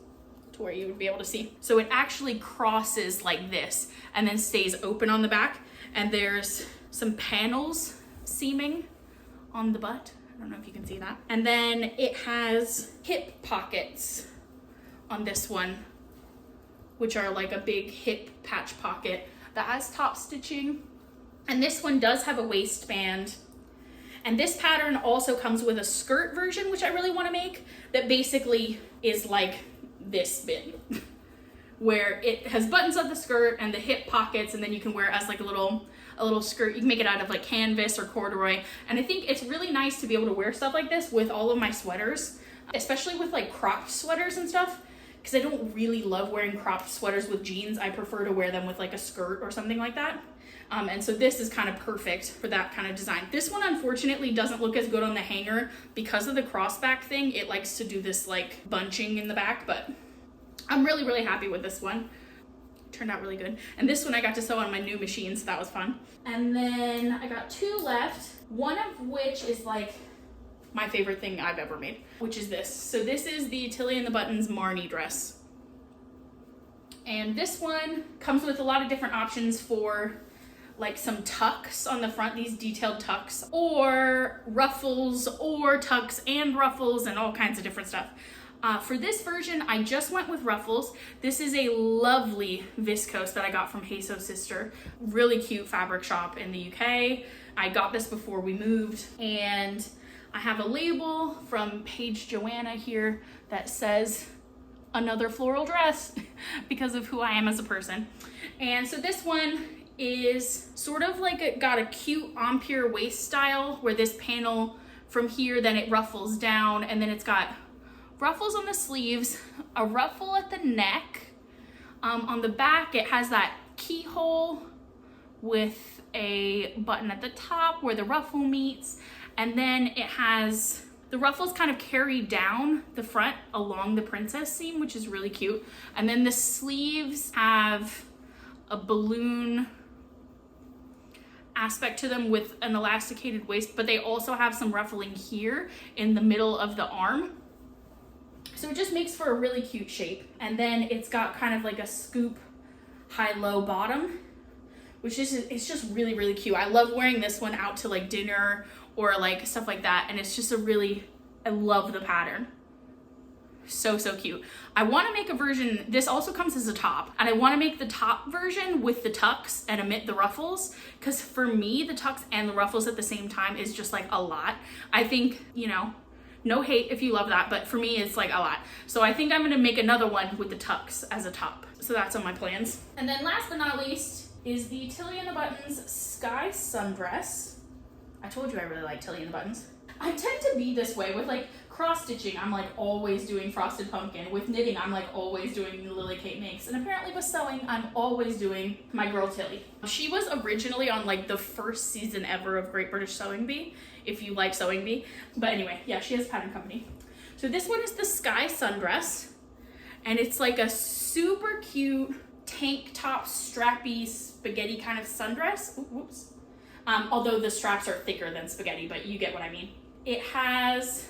to where you would be able to see? So it actually crosses like this and then stays open on the back. And there's some panels seaming on the butt. I don't know if you can see that. And then it has hip pockets on this one, which are like a big hip patch pocket that has top stitching. And this one does have a waistband. And this pattern also comes with a skirt version, which I really want to make, that basically is like this bit, where it has buttons on the skirt and the hip pockets, and then you can wear it as like a little skirt. You can make it out of like canvas or corduroy. And I think it's really nice to be able to wear stuff like this with all of my sweaters, especially with like cropped sweaters and stuff, because I don't really love wearing cropped sweaters with jeans. I prefer to wear them with like a skirt or something like that. And so this is kind of perfect for that kind of design. This one unfortunately doesn't look as good on the hanger because of the crossback thing. It likes to do this like bunching in the back, but I'm really, really happy with this one. It turned out really good. And this one I got to sew on my new machine, so that was fun. And then I got 2 left, one of which is like my favorite thing I've ever made, which is this. So this is the Tilly and the Buttons Marnie dress. And this one comes with a lot of different options for like some tucks on the front, these detailed tucks, or ruffles, or tucks and ruffles, and all kinds of different stuff. For this version, I just went with ruffles. This is a lovely viscose that I got from Hey Sew Sister. Really cute fabric shop in the UK. I got this before we moved, and I have a label from Paige Joanna here that says another floral dress because of who I am as a person. And so this one is sort of like it got a cute empire waist style, where this panel from here, then it ruffles down, and then it's got ruffles on the sleeves, a ruffle at the neck. On the back, it has that keyhole with a button at the top where the ruffle meets, and then it has the ruffles kind of carry down the front along the princess seam, which is really cute. And then the sleeves have a balloon aspect to them with an elasticated waist, but they also have some ruffling here in the middle of the arm. So it just makes for a really cute shape. And then it's got kind of like a scoop high-low bottom, which is, it's just really, really cute. I love wearing this one out to like dinner or like stuff like that. And it's just a really, I love the pattern. So, so cute. I want to make a version, this also comes as a top, and I want to make the top version with the tucks and omit the ruffles, because for me, the tucks and the ruffles at the same time is just like a lot. I think, you know, no hate if you love that, but for me, it's like a lot. So I think I'm going to make another one with the tucks as a top. So that's on my plans. And then last but not least is the Tilly and the Buttons Skye Sundress. I told you I really like Tilly and the Buttons. I tend to be this way with like cross stitching. I'm like always doing Frosted Pumpkin. With knitting, I'm like always doing Lily Kate Makes. And apparently with sewing, I'm always doing my girl Tilly. She was originally on like the first season ever of Great British Sewing Bee, if you like Sewing Bee. But anyway, yeah, she has a pattern company. So this one is the Skye Sundress, and it's like a super cute tank top strappy spaghetti kind of sundress. Ooh, whoops. Although the straps are thicker than spaghetti, but you get what I mean. It has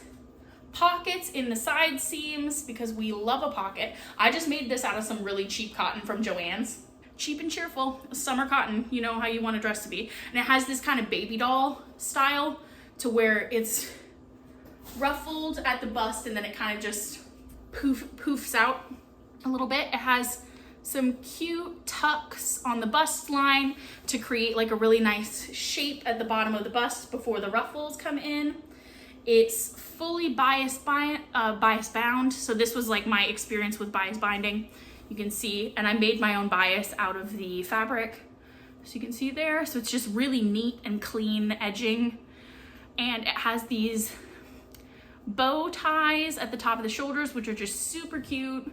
pockets in the side seams because we love a pocket. I just made this out of some really cheap cotton from Joann's. Cheap and cheerful, summer cotton, you know how you want a dress to be. And it has this kind of baby doll style to where it's ruffled at the bust and then it kind of just poofs out a little bit. It has some cute tucks on the bust line to create like a really nice shape at the bottom of the bust before the ruffles come in. It's fully bias bound. So this was like my experience with bias binding. You can see, and I made my own bias out of the fabric. So you can see there. So it's just really neat and clean edging. And it has these bow ties at the top of the shoulders, which are just super cute.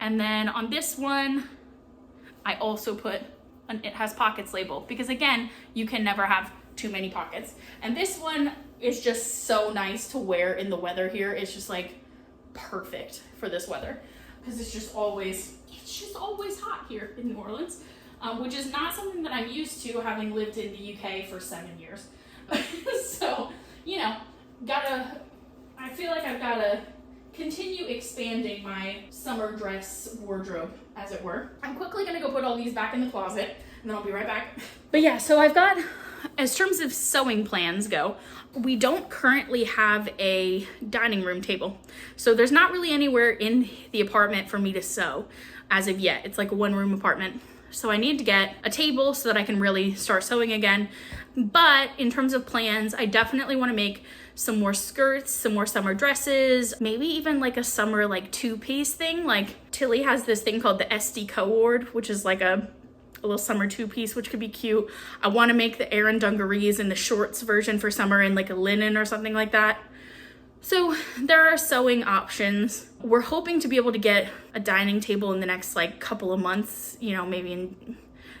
And then on this one, I also put, it has pockets label, because again, you can never have too many pockets. And this one is just so nice to wear in the weather here. It's just like perfect for this weather, because it's just always hot here in New Orleans, which is not something that I'm used to, having lived in the UK for 7 years. So, you know, I feel like I've gotta continue expanding my summer dress wardrobe, as it were. I'm quickly gonna go put all these back in the closet, and then I'll be right back. But yeah, so I've got, as terms of sewing plans go, we don't currently have a dining room table. So there's not really anywhere in the apartment for me to sew as of yet. It's like a one-room apartment. So I need to get a table so that I can really start sewing again. But in terms of plans, I definitely want to make some more skirts, some more summer dresses, maybe even like a summer like two-piece thing. Like Tilly has this thing called the SD Co-ord, which is like a little summer two-piece, which could be cute. I want to make the Erin Dungarees in the shorts version for summer in like a linen or something like that. So there are sewing options. We're hoping to be able to get a dining table in the next like couple of months, you know, maybe in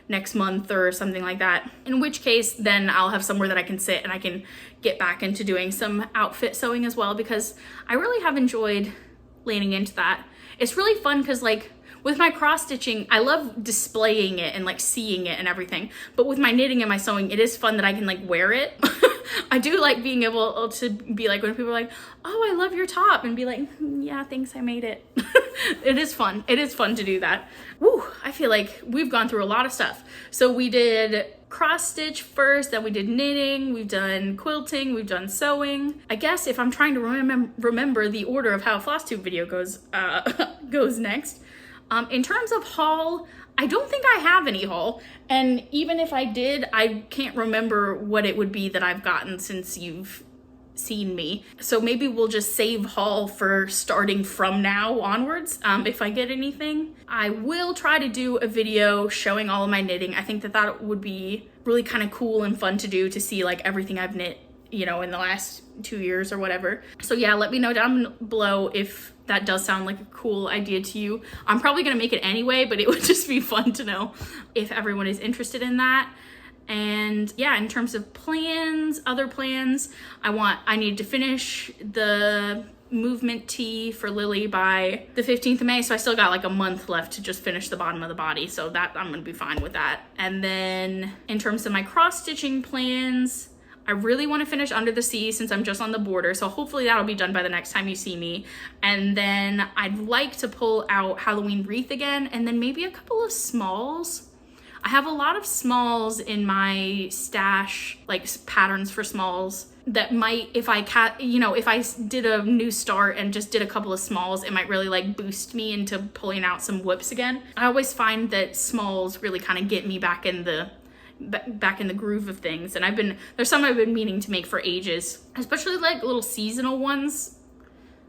next month or something like that. In which case, then I'll have somewhere that I can sit and I can get back into doing some outfit sewing as well, because I really have enjoyed leaning into that. It's really fun because like with my cross stitching, I love displaying it and like seeing it and everything. But with my knitting and my sewing, it is fun that I can like wear it. I do like being able to be like, when people are like, oh, I love your top, and be like, yeah, thanks, I made it. It is fun. It is fun to do that. Woo, I feel like we've gone through a lot of stuff. So we did cross stitch first, then we did knitting, we've done quilting, we've done sewing. I guess if I'm trying to remember the order of how a FLOSSTUBE video goes next. In terms of haul, I don't think I have any haul, and even if I did, I can't remember what it would be that I've gotten since you've seen me. So maybe we'll just save haul for starting from now onwards. If I get anything, I will try to do a video showing all of my knitting. I think that would be really kind of cool and fun to do, to see like everything I've knit, you know, in the last 2 years or whatever. So yeah, let me know down below if that does sound like a cool idea to you. I'm probably gonna make it anyway, but it would just be fun to know if everyone is interested in that. And yeah, in terms of plans, other plans, I need to finish the movement tee for Lily by the 15th of May. So I still got like a month left to just finish the bottom of the body. So that I'm gonna be fine with that. And then in terms of my cross stitching plans, I really want to finish Under the Sea since I'm just on the border, so hopefully that'll be done by the next time you see me. And then I'd like to pull out Halloween Wreath again, and then maybe a couple of smalls. I have a lot of smalls in my stash, like patterns for smalls that might, if I if I did a new start and just did a couple of smalls, it might really like boost me into pulling out some whips again. I always find that smalls really kind of get me back in the groove of things, and there's some I've been meaning to make for ages, especially like little seasonal ones.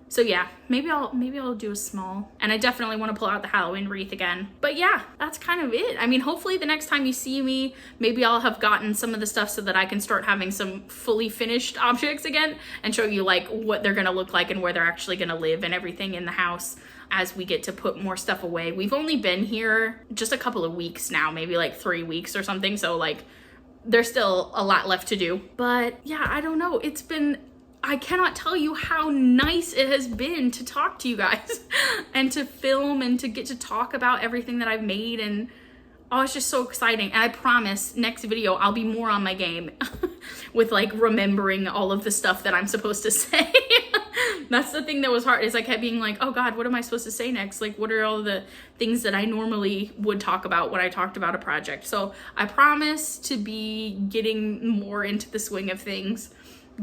So yeah, maybe I'll do a small. And I definitely want to pull out the Halloween wreath again. But yeah, that's kind of it. I mean, hopefully the next time you see me, maybe I'll have gotten some of the stuff so that I can start having some fully finished objects again and show you like what they're gonna look like and where they're actually gonna live and everything in the house as we get to put more stuff away. We've only been here just a couple of weeks now, maybe like 3 weeks or something. So like there's still a lot left to do. But yeah, I don't know. I cannot tell you how nice it has been to talk to you guys and to film and to get to talk about everything that I've made, and oh, it's just so exciting. And I promise next video I'll be more on my game with like remembering all of the stuff that I'm supposed to say. That's the thing that was hard, is I kept being like, oh God, what am I supposed to say next? Like, what are all the things that I normally would talk about when I talked about a project? So I promise to be getting more into the swing of things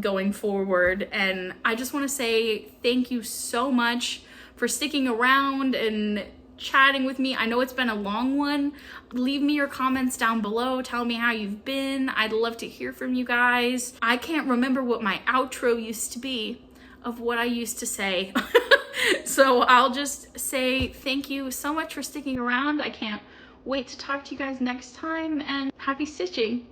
going forward. And I just want to say thank you so much for sticking around and chatting with me. I know it's been a long one. Leave me your comments down below. Tell me how you've been. I'd love to hear from you guys. I can't remember what my outro used to be of what I used to say. So I'll just say thank you so much for sticking around. I can't wait to talk to you guys next time, and happy stitching.